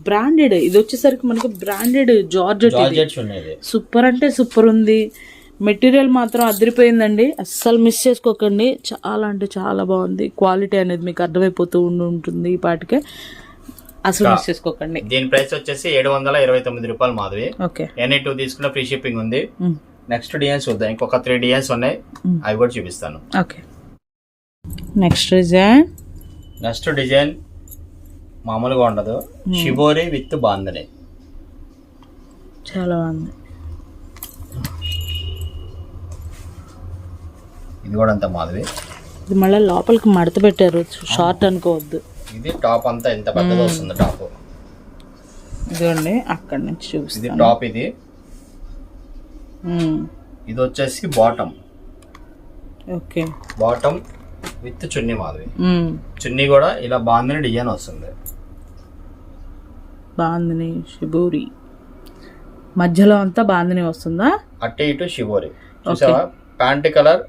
బ్రాండెడ్. ఇది వచ్చేసరికి మనకి బ్రాండెడ్ జార్జెట్. సూపర్ అంటే సూపర్ ఉంది. మెటీరియల్ మాత్రం అదిరిపోయిందండి, అస్సలు మిస్ చేసుకోకండి. చాలా అంటే చాలా బాగుంది. క్వాలిటీ అనేది మీకు అర్థమైపోతూ ఉంటుంది ఈ పాటికే, అసలు మిస్ చేసుకోకండి. దీని ప్రైస్ వచ్చేసి 729 రూపాయలు మాధవి. ఓకే, ఎనీ 2 తీసుకున్న ఫ్రీ షిప్పింగ్ ఉంది. నెక్స్ట్ డిజైన్స్ చూద్దాం. ఇంకొక 3 డిజైన్స్ ఉన్నాయి, అవి కూడా చూపిస్తాను. ఓకే, నెక్స్ట్ డిజైన్ మామూలుగా ఉండదు, షిబోరి విత్ బాందని. చాలా బాగుంది. ఇది కూడా అంత మాధవి. ఇది మళ్ళీ లోపలికి మడత పెట్టారు, షార్ట్ అనుకోవద్దు. ఇది టాప్ అంతా ఎంత పెద్దగా వస్తుంది టాప్. ఇదిగోండి అక్కడ నుంచి చూపిస్తాను. ఇది టాప్. ఇది వచ్చేసి బాటమ్. ఓకే, బాటమ్ విత్ చున్నీ మాధవి. చున్నీ కూడా ఇలా బాందని డిజైన్ వస్తుంది. బాందని షిబోరి మధ్యలో అంతా బాందని వస్తుందా? అటు ఇటు షిబోరి. చూసావా? ప్యాంట్ కలర్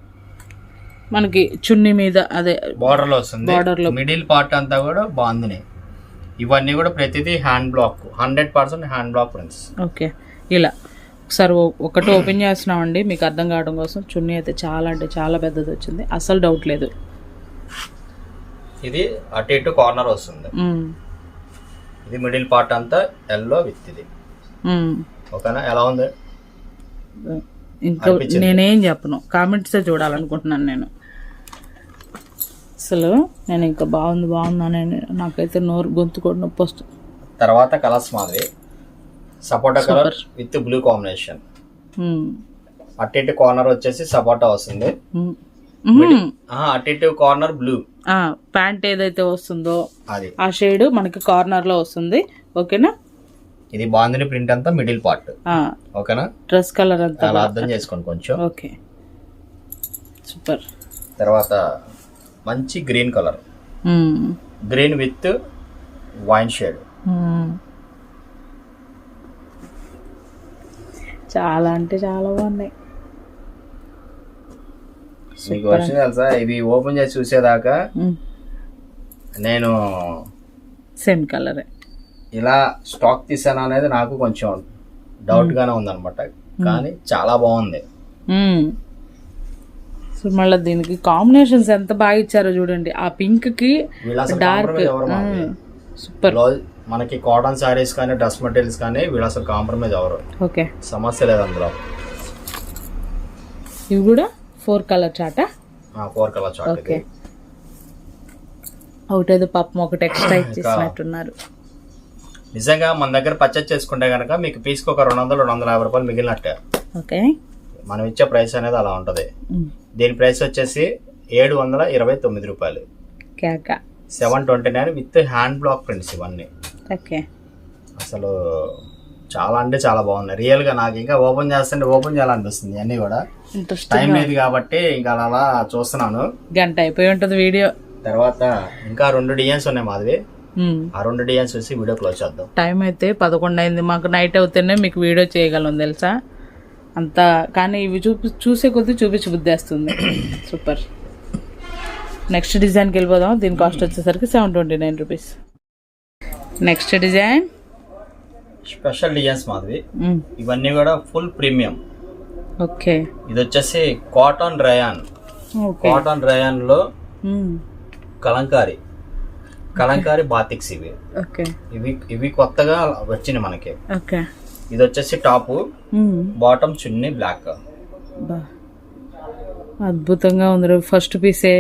మనకి చున్నీ మీద అదే బార్డర్ లో వస్తుంది. మిడిల్ పార్ట్ అంతా కూడా బాందని. ఇవన్నీ కూడా ప్రతిదీ hand black, 100% hand block prints. Okay, ఇలా ఒకసారి ఒకటి ఓపెన్ చేస్తున్నామండి మీకు అర్థం కావడం కోసం. చున్నీ అయితే చాలా అంటే చాలా పెద్దది వచ్చింది, అసలు డౌట్ లేదు. ఇది అటు ఇటు కార్నర్ వస్తుంది. ఇది మిడిల్ పార్ట్ అంతా ఎల్లో విత్ ఇది. ఓకేనా? ఎలా ఉంది? ఇంకా నేనేం చెప్పను, కామెంట్స్ చూడాలనుకుంటున్నాను నేను. అసలు నేను ఇంకా బాగుందని నాకైతే గొంతు కూడా నొప్పి వస్తుంది. తర్వాత కలర్స్ మాదిరి సపోటా కలర్ విత్ బ్లూ కాంబినేషన్. అటు ఇటు కార్నర్ వచ్చేసి సపోటా వస్తుంది, అటు ఇటు కార్నర్ బ్లూ. ప్యాంట్ ఏదైతే వస్తుందో అది ఆ షేడ్ మనకి కార్నర్ లో వస్తుంది. ఓకేనా? ఇది బాందిని ప్రింట్ అంతా మిడిల్ పార్ట్. ఓకేనా? డ్రెస్ కలర్ అంతా అలా అర్థం చేసుకోండి కొంచెం. Okay, super. తర్వాత మంచి green colour, green with wine shade. చాలా అంటే చాలా బాగున్నాయి. మీకు వచ్చింది తెలుసా? ఇవి ఓపెన్ చేసి చూసేదాకా నేను సేమ్ కలరే ఇలా స్టాక్ తీసాను అనేది నాకు కొంచెం డౌట్ గానే ఉందన్నమాట. కానీ చాలా బాగుంది. సో మళ్ళీ దీనికి కాంబినేషన్స్ ఎంత బాగా ఇచ్చారో చూడండి. ఆ పింక్ కి డార్క్ సూపర్. మనకి కాటన్ సారీస్ కానీ డ్రెస్ మెటీరియల్స్ కానీ వీళ్ళు అసలు కాంప్రమైజ్ ఎవరు. ఓకే, సమస్య లేదు అందులో. ఇవి కూడా 4 కలర్ చాటా? 4 colour chart. ఓకే, ఒకటేదో పాపం ఒకటి ఎక్స్ట్రా ఇచ్చేసినట్టున్నారు. నిజంగా మన దగ్గర పర్చేజ్ చేసుకుంటే కనుక మీకు పీస్కి ఒక 200-250 రూపాయలు మిగిలినట్టే. ఓకే, మనం ఇచ్చే ప్రైస్ అనేది అలా ఉంటది. దీని ప్రైస్ వచ్చేసి 729 రూపాయలు. 729 విత్ హ్యాండ్ బ్లాక్ ప్రింట్స్ ఇవన్నీ. ఓకే, అసలు చాలా అంటే చాలా బాగున్నాయి. రియల్ గా నాకు ఇంకా ఓపెన్ చేస్తుంటే ఓపెన్ చేయాలనిపిస్తుంది. అన్ని కూడా టైం లేదు కాబట్టి ఇంకా అలా చూస్తున్నాను. గంట అయిపోయి ఉంటుంది వీడియో. తర్వాత ఇంకా 2 డిజైన్స్ ఉన్నాయి మాది. ఆ 2 డిజైన్స్ చూసి వీడియో క్లోజ్ చేద్దాం. టైం అయితే 11 అయింది. మాకు నైట్ అవుతేనే మీకు వీడియో చేయగలం తెలుసా అంతా. కానీ ఇవి చూసే కొద్దీ చూపించి బుద్ధేస్తుంది. సూపర్. నెక్స్ట్ డిజైన్కి వెళ్ళిపోదాం. దీని కాస్ట్ వచ్చేసరికి 729 rupees. Next design special designs Madhavi. ఇవన్నీ కూడా ఫుల్ ప్రీమియం. ఓకే, ఇది వచ్చేసి కాటన్ రయాన్. కాటన్ రయాన్ లో కలంకారీ బాతిక్స్ ఇవి. ఇవి కొత్తగా వచ్చినాయి మనకి. ఇది వచ్చేసి టాప్, బాటమ్ చున్నీ బ్లాక్. అద్భుతంగా ఉంది. ఫస్ట్ పీసే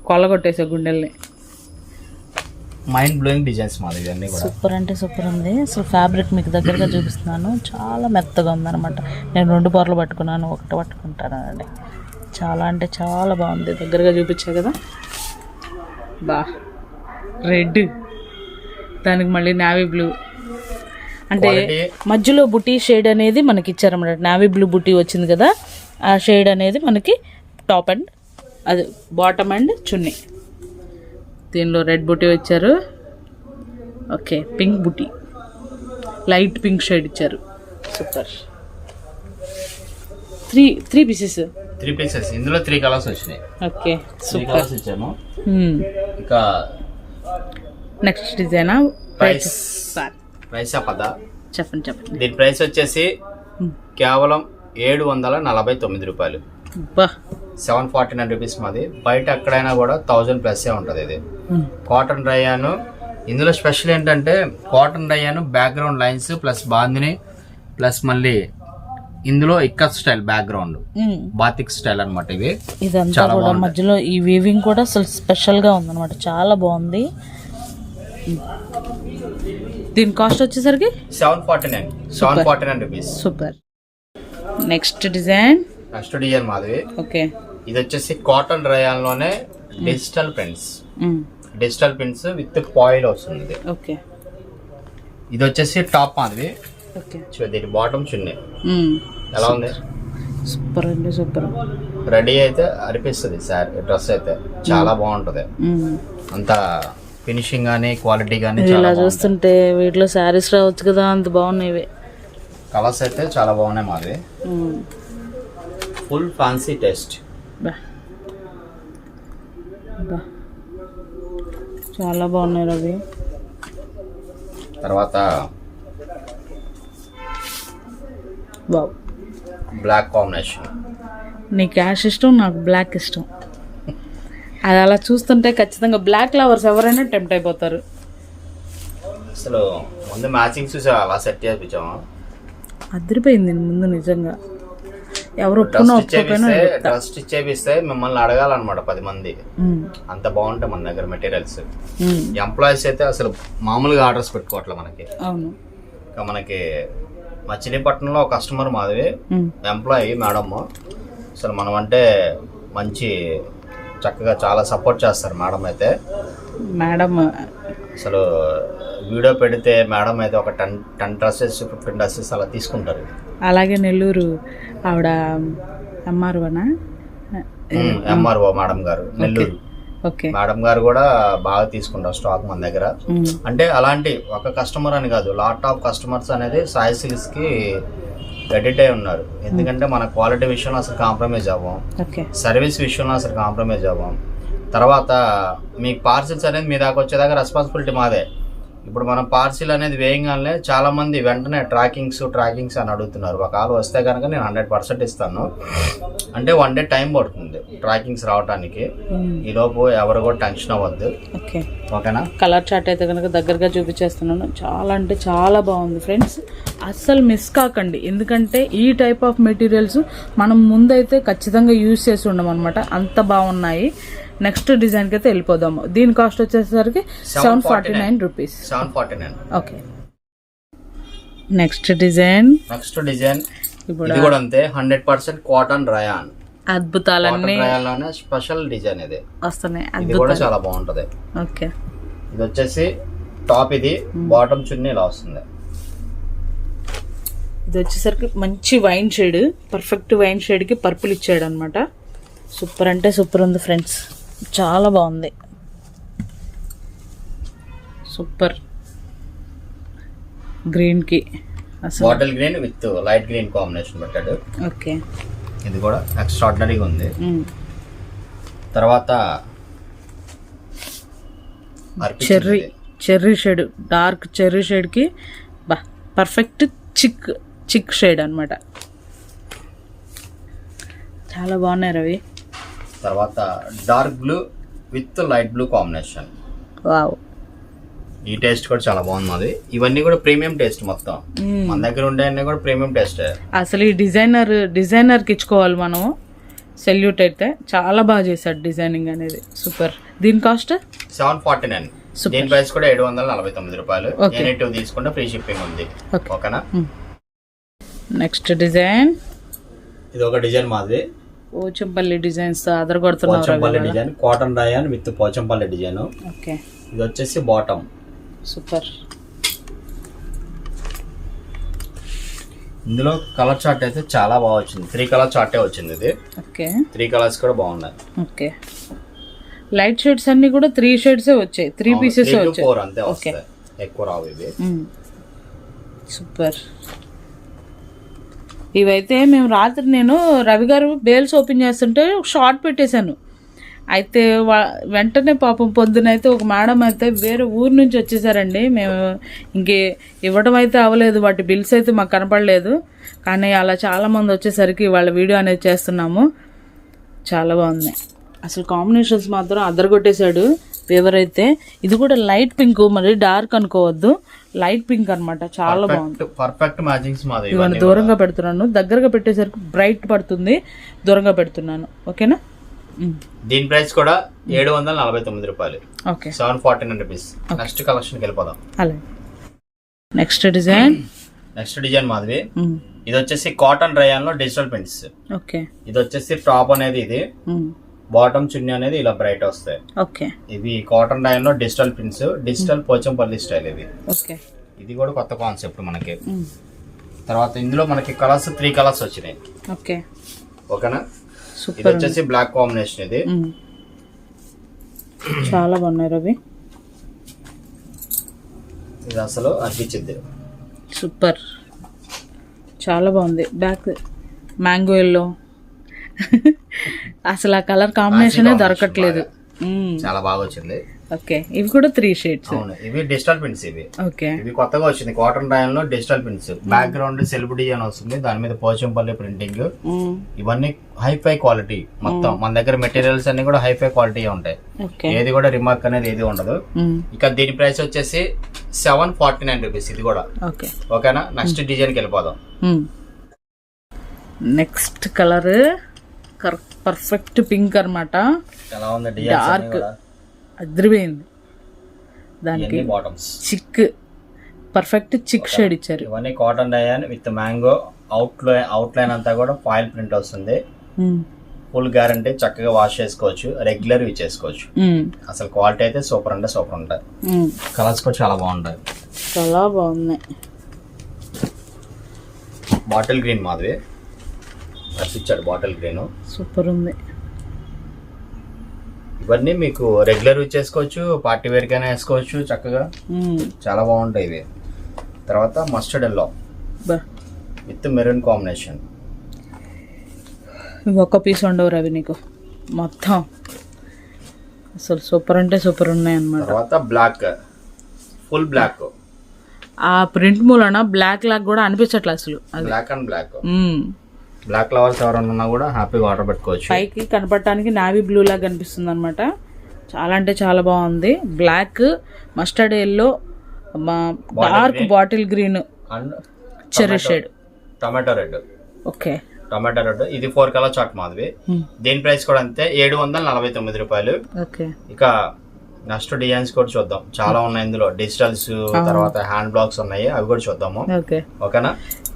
కొల్లగొట్టేసా గుండెల్ని. మైండ్ బ్లోయింగ్ డిజైన్స్ మాది ఇవన్నీ కూడా. సూపర్ అంటే సూపర్ ఉంది. అసలు ఫ్యాబ్రిక్ మీకు దగ్గరగా చూపిస్తున్నాను, చాలా మెత్తగా ఉందన్నమాట. నేను 2 పొరలు పట్టుకున్నాను, ఒకటి పట్టుకుంటానండి. చాలా అంటే చాలా బాగుంది, దగ్గరగా చూపించా కదా. బా రెడ్, దానికి మళ్ళీ నావీ బ్లూ, అంటే మధ్యలో బుటీ షేడ్ అనేది మనకి ఇచ్చారన్నమాట. నావీ బ్లూ బుటీ వచ్చింది కదా, ఆ షేడ్ అనేది మనకి టాప్ అండ్ అది బాటమ్ అండ్ చున్నీ. దీనిలో రెడ్ బుటీ వచ్చారు. ఓకే, పింక్ బుటీ, లైట్ పింక్ షేడ్ ఇచ్చారు. సూపర్. Three pieces. 3 పీసెస్, ఇందులో 3 కలర్స్ వచ్చినాయి. ఓకే, 3 కలర్స్ ఇచ్చాము. ఇంకా నెక్స్ట్ డిజైన్ ప్రైస్ పద చెప్పండి. దీని ప్రైస్ వచ్చేసి కేవలం 749 రూపాయలు. 749 రూపీస్ మాది. బయట ఎక్కడైనా కూడా 1000+ ఉంటుంది ఇది. కాటన్ రయాను. ఇందులో స్పెషల్ ఏంటంటే cotton రయాను background lines plus bandhani plus మళ్ళీ ఇందులో ikat style background, batik style అనమాట. ఇవి ఇదంతా కూడా మధ్యలో ఈ వీవింగ్ కూడా అసలు స్పెషల్ గా ఉందన్నమాట, చాలా బాగుంది. దీని కాస్ట్ వచ్చేసరికి 749 రూపీస్. సూపర్. నెక్స్ట్ డిజైన్ మాది. ఓకే, ఇది వచ్చేసి కాటన్ రయాన్ లోనే డిజిటల్ ప్రింట్స్ విత్ పాయిల్ వస్తుంది. ఓకే, ఇది వచ్చేసి టాప్ మాది. ఓకే, దీని బాటమ్ చున్నీ ఎలా ఉంది? సూపర్ అండి, సూపర్. రెడీ అయితే అనిపిస్తుంది సార్. డ్రెస్ అయితే చాలా బాగుంటది. అంత ఫినిషింగ్ గానీ క్వాలిటీ గానీ ఇలా చూస్తుంటే వీటిలో శారీస్ రావచ్చు కదా, అంత బాగున్నాయి. కలర్స్ అయితే చాలా బాగున్నాయి మాది. Full fancy taste. చాలా బాగున్నాయి రవి. తర్వాత వావ్, బ్లాక్ కాంబినేషన్. నీకు యాష్ ఇష్టం, నాకు బ్లాక్ ఇష్టం. అది అలా చూస్తుంటే ఖచ్చితంగా బ్లాక్ లవర్స్ ఎవరైనా టెంప్ట్ అయిపోతారు. అసలు ముందు మ్యాచింగ్ చూసా, అలా సెట్ చేయించాము. అదిరిపోయింది ముందు నిజంగా. ఎవరు ట్రస్ట్ ఇచ్చేపిస్తే మిమ్మల్ని అడగాలన్నమాట 10 మంది. అంత బాగుంటాయి మన దగ్గర మెటీరియల్స్. ఎంప్లాయీస్ అయితే అసలు మామూలుగా ఆర్డర్స్ పెట్టుకోవట్లే మనకి. అవును, ఇంకా మనకి మచిలీపట్నంలో కస్టమర్ మాది ఎంప్లాయీ మేడమ్. అసలు మనం అంటే మంచి చక్కగా చాలా సపోర్ట్ చేస్తారు మేడం అయితే. మేడం అసలు వీడియో పెడితే మేడం అయితే ఒక 10 డ్రెస్సెస్ 15 డ్రెస్సెస్ అలా తీసుకుంటారు. అలాగే నెల్లూరు ఆవిడ ఎంఆర్ఓ మేడం గారు, నెల్లూరు మేడం గారు కూడా బాగా తీసుకుంటారు స్టాక్ మన దగ్గర. అంటే అలాంటి ఒక కస్టమర్ అని కాదు, లాట్ ఆఫ్ కస్టమర్స్ అనేది సాయి సిల్క్స్ కి ఎడిట్ అయి ఉన్నారు. ఎందుకంటే మన క్వాలిటీ విషయంలో అసలు కాంప్రమైజ్ అవ్వం, సర్వీస్ విషయంలో అసలు కాంప్రమైజ్ అవ్వం. తర్వాత మీకు పార్సిల్స్ అనేది మీ దాకా వచ్చేదాకా రెస్పాన్సిబిలిటీ మాదే. ఇప్పుడు మనం పార్సిల్ అనేది వేయంగానే చాలా మంది వెంటనే ట్రాకింగ్స్ అని అడుగుతున్నారు. ఒకవేళ వస్తే కనుక నేను 100% ఇస్తాను. అంటే 1 డే టైం పడుతుంది ట్రాకింగ్స్ రావడానికి. ఈ లోపు ఎవరు కూడా టెన్షన్ అవ్వద్దు. ఓకేనా? కలర్ చార్ట్ అయితే కనుక దగ్గరగా చూపించేస్తున్నాను. చాలా అంటే చాలా బాగుంది ఫ్రెండ్స్, అస్సలు మిస్ కాకండి. ఎందుకంటే ఈ టైప్ ఆఫ్ మెటీరియల్స్ మనం ముందైతే ఖచ్చితంగా యూజ్ చేసి ఉండం అనమాట, అంత బాగున్నాయి. నెక్స్ట్ డిజైన్కి అయితే వెళ్ళిపోదాము. దీని కాస్ట్ వచ్చేసరికి 749 రూపీస్. 749. ఓకే, నెక్స్ట్ డిజైన్ ఇది కూడా అంతే 100% కాటన్ రయాన్. అద్భుతాలన్నీ స్పెషల్ డిజైన్ ఇది వస్తున్నాయి. ఇది కూడా చాలా బాగుంటది. ఓకే, ఇది వచ్చేసి టాప్, ఇది బాటమ్ చున్నీ ఇలా వస్తుంది. ఇది వచ్చేసరికి మంచి wine shade, perfect wine shade కి పర్పుల్ ఇచ్చాడు అనమాట. సూపర్ అంటే సూపర్ ఉంది ఫ్రెండ్స్, చాలా బాగుంది. సూపర్. గ్రీన్ కి bottle green with light green combination పెట్టాడు. ఓకే, ఇది కూడా ఎక్స్ట్రాడినరీగా ఉంది. తర్వాత cherry shade, dark cherry shade కి పర్ఫెక్ట్ చిక్ షేడ్ అన్నమాట. చాలా బాగున్నాయి రవి. తర్వాత dark blue with light blue combination. Wow, ఈ టేస్ట్ కూడా చాలా బాగుంది మాది. ఇవన్నీ కూడా ప్రీమియం టేస్ట్, మొత్తం మన దగ్గర ఉండే అన్ని కూడా ప్రీమియం టేస్ట్. అసలు ఈ డిజైనర్ కి ఇచ్చుకోవాలి మనం. సెల్యూట్ అయితే చాలా బాగా చేశాడు డిజైనింగ్ అనేది, సూపర్. దీని కాస్ట్ 749. దీని ప్రైస్ కూడా 749 రూపాయలు. ఎనీ టూ తీసుకుంటే ఫ్రీ షిప్పింగ్ ఉంది. ఓకేనా. నెక్స్ట్ డిజైన్, ఇది ఒక డిజైన్ మాది పోచంపల్లి డిజైన్స్ అదరగొడుతున్నారు. Pochampally design, cotton rayon with Pochampally design. Okay, ఇది వచ్చేసి బాటమ్. సూపర్. ఇందులో కలర్ చార్ట్ అయితే చాలా బాగా వచ్చింది. 3 కలర్ చార్టే వచ్చింది ఇది. ఓకే, 3 కలర్స్ కూడా బాగున్నాయి. ఓకే, లైట్ షేడ్స్ అన్ని కూడా 3 షేడ్స్ వచ్చాయి, 3 పీసెస్ వచ్చాయి. 4 అంతే వస్తాయి, ఎక్కువ రావు ఇవి. సూపర్. ఇవైతే మేము రాత్రి నేను రవి గారు బేల్స్ ఓపెన్ చేస్తుంటే షార్ట్ పెట్టేశాను. అయితే వెంటనే పాపం పొద్దునైతే ఒక మేడం అయితే వేరే ఊరు నుంచి వచ్చేసారండి. మేము ఇంకే ఇవ్వడం అయితే అవ్వలేదు, వాటి బిల్స్ అయితే మాకు కనపడలేదు. కానీ అలా చాలామంది వచ్చేసరికి వాళ్ళ వీడియో అనేది చేస్తున్నాము. చాలా బాగుంది అసలు, కాంబినేషన్స్ మాత్రం అదరగొట్టేశాడు ఎవరైతే. ఇది కూడా లైట్ పింక్, మరి డార్క్ అనుకోవద్దు, లైట్ పింక్ అన్నమాట. చాలా బాగుంది, పర్ఫెక్ట్ మ్యాచింగ్స్ మాది. ఇవన్నీ దూరంగా పెడుతున్నాను, దగ్గరగా పెట్టేసరికి బ్రైట్ పడుతుంది, దూరంగా పెడుతున్నాను. ఓకేనా. దీని ప్రైస్ కూడా 749 రూపాయలు. Okay, 749 rupees. నెక్స్ట్ కలెక్షన్కి వెళ్ళిపోదాం. అలాగే. నెక్స్ట్ డిజైన్ మాది. ఇది వచ్చేసి కాటన్ రయాన్ లో డిజిటల్ ప్రింట్స్. ఓకే, ఇది వచ్చేసి టాప్ అనేది ఇది, బాటమ్ చున్నీ అనేది ఇలా బ్రైట్ వస్తాయి. ఓకే, ఇవి కాటన్ రయాన్ లో digital prints, digital Pochampally style ఇవి. ఓకే, ఇది కూడా కొత్త కాన్సెప్ట్ మనకి. తర్వాత ఇందులో మనకి కలర్స్ 3 కలర్స్ వచ్చినాయి. ఓకే, ఓకేనా. ఇది వచ్చేసి బ్లాక్ కాంబినేషన్. ఇది చాలా బాగున్నాయి రవి, ఇది అసలు అనిపించింది. సూపర్, చాలా బాగుంది. బ్యాక్ మ్యాంగో ఎల్లో అసలు ఆ కలర్ కాంబినేషన్ దొరకట్లేదు. చాలా బాగా వచ్చింది. ఓకే, ఇవి కూడా 3 షేడ్స్. అవును, ఇవి డిజిటల్ ప్రింట్స్. ఇవి ఓకే, ఇవి కొత్తగా వచ్చింది కాటన్ రాయన్ లో digital prints. Back ground self design వస్తుంది, దాని మీద పోచంపల్లి ప్రింటింగ్. ఇవన్నీ హైఫై క్వాలిటీ మొత్తం. మన దగ్గర మెటీరియల్స్ అన్ని కూడా హైఫై క్వాలిటీ ఉంటాయి, ఏది కూడా రిమార్క్ అనేది ఏది ఉండదు. ఇక దీని ప్రైస్ వచ్చేసి 749 రూపీస్. ఇది కూడా ఓకేనా. నెక్స్ట్ డిజైన్ కి వెళ్ళిపోదాం. నెక్స్ట్ కలర్ పర్ఫెక్ట్ పింక్ అన్నమాట. ఎలా ఉంది డిజైన్? డార్క్ అద్రిపోయింది. దానికి చిక్, పర్ఫెక్ట్ చిక్ షేడ్ ఇచ్చారు. ఇవన్నీ cotton Diane with mango. Out line అంతా కూడా ఫాయిల్ ప్రింట్ వస్తుంది. ఫుల్ గ్యారంటీ, చక్కగా వాష్ చేసుకోవచ్చు, రెగ్యులర్ యూజ్ చేసుకోవచ్చు. అసలు క్వాలిటీ అయితే సూపర్ అంటే సూపర్ ఉంటాయి. కలర్స్ కూడా చాలా బాగుంటాయి, చాలా బాగున్నాయి. బాటిల్ గ్రీన్ మాధవి ఇచ్చాడు, బాటిల్ గ్రీన్ సూపర్ ఉంది. ఇవన్నీ మీకు రెగ్యులర్ యూజ్ చేసుకోవచ్చు, పార్టీ వేర్ కైనా వేసుకోవచ్చు చక్కగా. చాలా బాగుంటాయి ఇవి. తర్వాత mustard yellow with maroon combination. ఒక్క పీస్ ఉండవు రవి నీకు మొత్తం. అసలు సూపర్ అంటే సూపర్ ఉన్నాయి అన్నమాట. తర్వాత బ్లాక్, ఫుల్ బ్లాక్. ఆ ప్రింట్ మూలన బ్లాక్ లాగా కూడా అనిపించట్లేదు అసలు. Black and black. Black lovers ఎవరైనా ఉన్నా కూడా హ్యాపీగా ఆర్డర్ పెట్టుకోవచ్చు. పైకి కనపడటానికి నావీ బ్లూ లాగా కనిపిస్తుంది అనమాట. చాలా అంటే చాలా బాగుంది. Black, mustard yellow, dark bottle green, cherry shade, tomato red. Okay, tomato red. ఇది 4 కలర్ చార్ట్ మాధవి. దీని ప్రైస్ కూడా అంతే, 749 రూపాయలు. ఓకే, ఇక నెక్స్ట్ డిజైన్స్ కూడా చూద్దాం. చాలా ఉన్నాయి ఇందులో, డిజిటల్స్, తర్వాత హ్యాండ్ బ్లాక్స్ ఉన్నాయి, అవి కూడా చూద్దాము. ఓకేనా.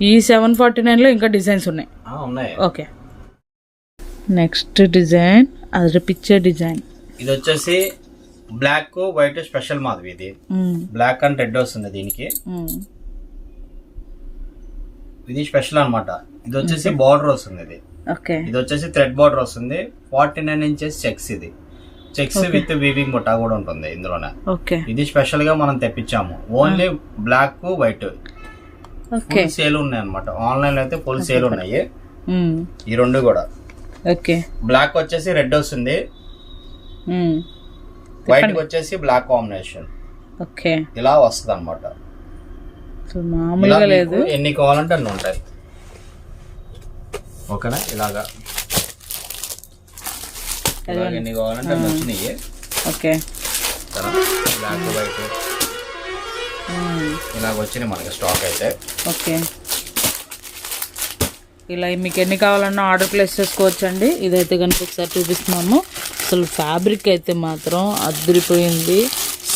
ఈ 749 లో ఇంకా డిజైన్స్ ఉన్నాయి. ఓకే, నెక్స్ట్ డిజైన్ అది పిక్చర్ డిజైన్. ఇది వచ్చేసి బ్లాక్ వైట్ స్పెషల్ మాధవి. ఇది బ్లాక్ అండ్ రెడ్ వస్తుంది దీనికి. ఇది స్పెషల్ అన్నమాట. ఇది వచ్చేసి బార్డర్ వస్తుంది. ఇది వచ్చేసి థ్రెడ్ బార్డర్ వస్తుంది. 49 ఇంచెస్ చెక్స్. ఇది చెక్స్ విత్ వీవింగ్ బుట్ట కూడా ఉంటుంది ఇందులోనే. ఇది స్పెషల్ గా మనం తెప్పించాము. Only black white full sale ఉన్నాయి అన్నమాట. ఆన్లైన్ లో అయితే ఫుల్ సేల్ ఉన్నాయి ఈ రెండు కూడా. బ్లాక్ వచ్చేసి రెడ్ వస్తుంది, వైట్ వచ్చేసి బ్లాక్ కాంబినేషన్. ఇలా వస్తుంది అన్నమాట. ఎన్ని కావాలంటే అన్ని ఉంటాయి. ఓకేనా. ఇలాగా ఎన్ని కావాలంటే అన్ని వచ్చినాయి. బ్లాక్ వైట్ ఇలాగ వచ్చినాయి మనకి స్టాక్ అయితే. ఇలా మీకు ఎన్ని కావాలన్నా ఆర్డర్ ప్లేస్ చేసుకోవచ్చు అండి. ఇదైతే కనుక ఒకసారి చూపిస్తున్నాము. అసలు ఫ్యాబ్రిక్ అయితే మాత్రం అదిరిపోయింది,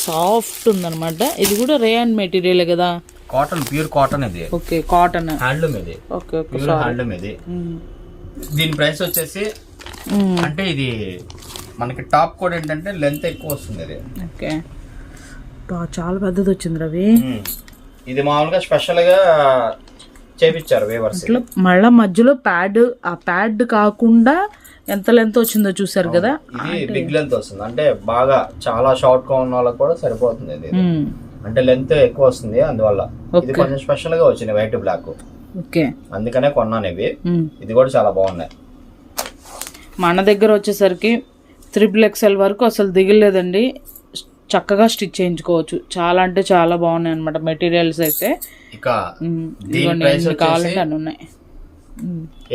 సాఫ్ట్ ఉందన్నమాట. ఇది కూడా రేయాన్ మెటీరియల్ కదా, కాటన్, ప్యూర్ కాటన్ ఇది. ఓకే కాటన్ హ్యాండ్లూమ్ ఇది. ఓకే ప్యూర్ హ్యాండ్లూమ్ ఇది. దీని ప్రైస్ వచ్చేసి అంటే ఇది మనకి టాప్ కూడా ఏంటంటే లెంత్ ఎక్కువ వస్తుంది ఇది. ఓకే చాలా పెద్దది వచ్చింది రవి. ఇది మామూలుగా స్పెషల్ గా చేపించారు వేవర్స్. మళ్ళా మధ్యలో ప్యాడ్, ఆ ప్యాడ్ కాకుండా ఎంత లెంత్ వచ్చిందో చూసారు కదా. ఇది బిగ్ లెంత్ వస్తుంది, అంటే బాగా చాలా షార్ట్ గా ఉన్న వాళ్ళకి కూడా సరిపోతుంది ఇది. అంటే లెంత్ ఎక్కువ వస్తుంది, అందువల్ల ఇది కొంచెం స్పెషల్ గా వచ్చింది వైట్ బ్లాక్. ఓకే అందుకనే కొన్నాను ఇవి. ఇది కూడా చాలా బాగున్నాయి. మన దగ్గర వచ్చేసరికి 3XL వరకు అసలు దిగలేదండి. చక్కగా స్టిచ్ చేయించుకోవచ్చు. చాలా అంటే చాలా బాగున్నాయి అనమాట మెటీరియల్స్ అయితే. ఇక కావాలంటే అన్ని ఉన్నాయి.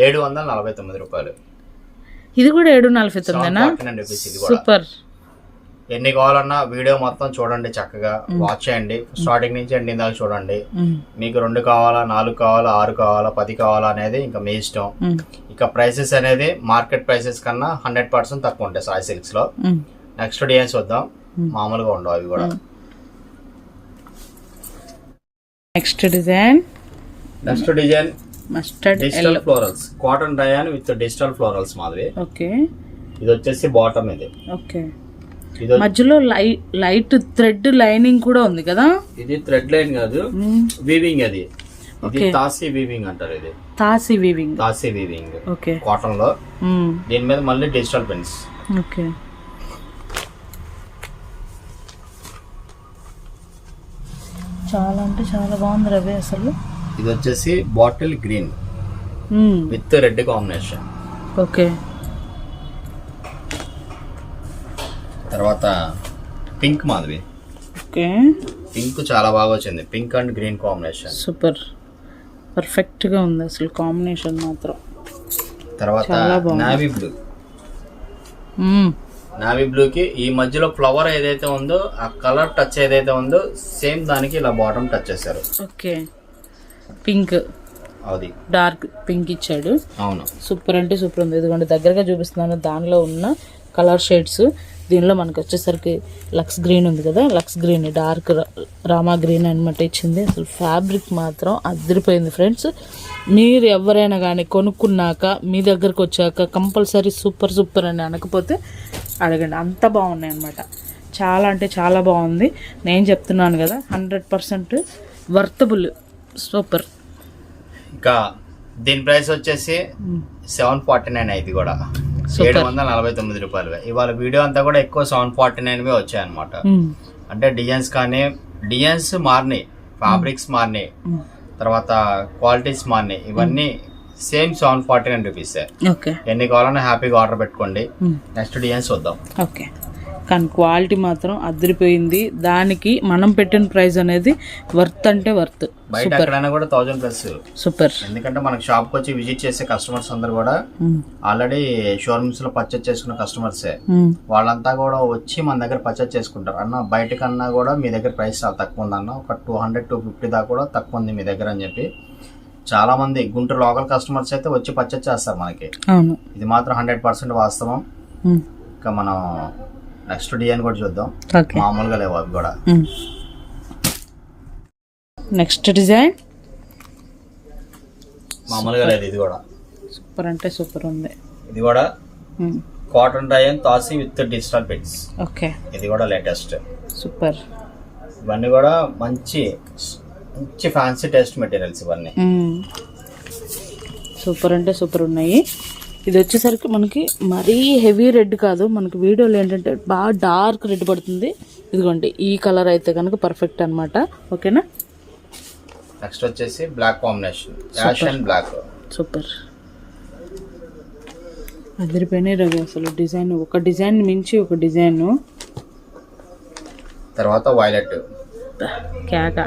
749 రూపాయలు. ఇది కూడా 749. సూపర్. ఎన్ని కావాలన్నా వీడియో మొత్తం చూడండి, చక్కగా వాచ్ చేయండి, స్టార్టింగ్ నుంచి ఎండింగ్ దాకా చూడండి. మీకు 2 కావాలా, 4 కావాలా, 6 కావాలా, 10 కావాలా అనేది ఇంకా మీ ఇష్టం. ఇక ప్రైసెస్ అనేది మార్కెట్ ప్రైసెస్ కన్నా 100% తక్కువ ఉంటాయి సాయి సిల్క్స్ లో. నెక్స్ట్ డిజైన్స్ వద్దాం. మామూలుగా ఉండవు అవి కూడా. Next design mustard digital florals, cotton rayon with digital florals మాదిరి. ఓకే ఇది వచ్చేసి బాటమ్ ఇది. ఓకే మధ్యలో లైట్ థ్రెడ్ లైనింగ్ కూడా ఉంది కదా. ఇది థ్రెడ్ లైన్ కాదు, వీవింగ్. అది ఇది తాసీ వీవింగ్ అంటారు. ఇది తాసీ వీవింగ్ ఓకే కాటన్ లో. దీని మీద మళ్ళీ డిజిటల్ పెన్స్. ఓకే చాలా అంటే చాలా బాగుంది రవి అసలు. ఇది వచ్చేసి bottle green with red combination. Okay తర్వాత పింక్ మాధవి. ఓకే పింక్ చాలా బాగా వచ్చింది, pink and green combination. Super, perfect గా ఉంది అసలు కాంబినేషన్ మాత్రం. తర్వాత నావీ బ్లూ కి ఈ మధ్యలో ఫ్లవర్ ఏదైతే ఉందో ఆ కలర్ టచ్ ఏదైతే ఉందో సేమ్ దానికి ఇలా బాటమ్ టచ్ చేశారు. ఓకే పింక్, అది డార్క్ పింక్ ఇచ్చాడు. అవును, సూపర్ అంటే సూపర్ ఉంది. ఇదిగోండి దగ్గరగా చూపిస్తున్నాను దానిలో ఉన్న కలర్ షేడ్స్. దీనిలో మనకు వచ్చేసరికి లక్స్ గ్రీన్ ఉంది కదా, lux green, dark Rama green అనమాట ఇచ్చింది. అసలు ఫ్యాబ్రిక్ మాత్రం అదిరిపోయింది ఫ్రెండ్స్. మీరు ఎవరైనా కానీ కొనుక్కున్నాక మీ దగ్గరకు వచ్చాక కంపల్సరీ సూపర్ సూపర్ అని అనకపోతే అడగండి, అంత బాగున్నాయి అనమాట. చాలా అంటే చాలా బాగుంది. నేను చెప్తున్నాను కదా 100% వర్తబుల్. సూపర్. ఇంకా దీని ప్రైస్ వచ్చేసి 749. ఇది కూడా 749 రూపాయలు. ఇవాళ వీడియో అంతా కూడా ఎక్కువ 749 వచ్చాయి అనమాట. అంటే డిజైన్స్ మారినాయి, ఫ్యాబ్రిక్స్ మారినాయి, తర్వాత క్వాలిటీస్ మారినాయి. ఇవన్నీ సేమ్ 749 రూపీస్. ఎన్ని కావాలన్నా హ్యాపీగా ఆర్డర్ పెట్టుకోండి. నెక్స్ట్ డిజైన్స్ వద్దాం. ఓకే, కానీ క్వాలిటీ మాత్రం అదిరిపోయింది. దానికి మనం పెట్టిన ప్రైస్ అనేది వర్త్ అంటే వర్త్. బయట ఎక్కడైనా కూడా 1000+. సూపర్. ఎందుకంటే మనకి షాప్ కి వచ్చి విజిట్ చేసే కస్టమర్స్ అందరు కూడా ఆల్రెడీ షోరూమ్స్ లో పర్చేస్ చేసుకున్న కస్టమర్సే. వాళ్ళంతా కూడా వచ్చి మన దగ్గర పర్చేస్ చేసుకుంటారు. అన్న బయట కన్నా కూడా మీ దగ్గర ప్రైస్ చాలా తక్కువ ఉంది అన్న, ఒక 200-250 దాకా కూడా తక్కువ ఉంది మీ దగ్గర అని చెప్పి చాలా మంది గుంటూరు లోకల్ కస్టమర్స్ అయితే వచ్చి పర్చేస్ చేస్తారు మనకి. ఇది మాత్రం 100% వాస్తవం. ఇంకా మనం నెక్స్ట్ డిజైన్ కూడా చూద్దాం. మామూలుగా లేవు అవి కూడా. నెక్స్ట్ డిజైన్ మామూలుగా లేదు, ఇది కూడా సూపర్ అంటే సూపర్ ఉంది. ఇది కూడా కాటన్ రయాన్ తాసీ విత్ డిజిటల్ పిన్స్. ఓకే, ఇది కూడా లేటెస్ట్. సూపర్. ఇవన్నీ కూడా మంచి ఫ్యాన్సీ టెస్ట్ మెటీరియల్స్ ఇవన్నీ. సూపర్ అంటే సూపర్ ఉన్నాయి. ఇది వచ్చేసరికి మనకి మరీ హెవీ రెడ్ కాదు, మనకి వీడియోలో ఏంటంటే బాగా డార్క్ రెడ్ పడుతుంది. ఇదిగోండి ఈ కలర్ అయితే కనుక పర్ఫెక్ట్ అనమాట. ఓకేనా. నెక్స్ట్ వచ్చేసి black combination, ash and black. Super, అదిరిపోయినాయి రవి అసలు. డిజైన్ ఒక డిజైన్ మించి ఒక డిజైన్. తర్వాత వైలెట్ కేక.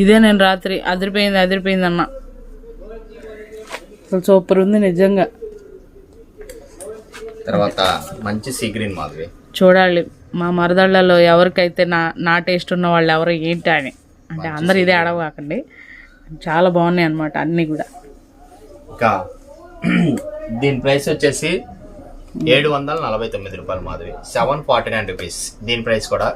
ఇదే నేను రాత్రి అదిరిపోయింది అన్న. అసలు సూపర్ ఉంది నిజంగా. తర్వాత మంచి సీ గ్రీన్ మాధవి. చూడాలి మా మరదళ్ళలో ఎవరికైతే నా టేస్ట్ ఉన్న వాళ్ళు ఎవరు ఏంటి అని, అంటే అందరు ఇదే అడగకండి. చాలా బాగున్నాయి అనమాట అన్నీ కూడా. ఇంకా దీని ప్రైస్ వచ్చేసి 749 రూపాయలు మాధవి. 749 రూపీస్ దీని ప్రైస్ కూడా.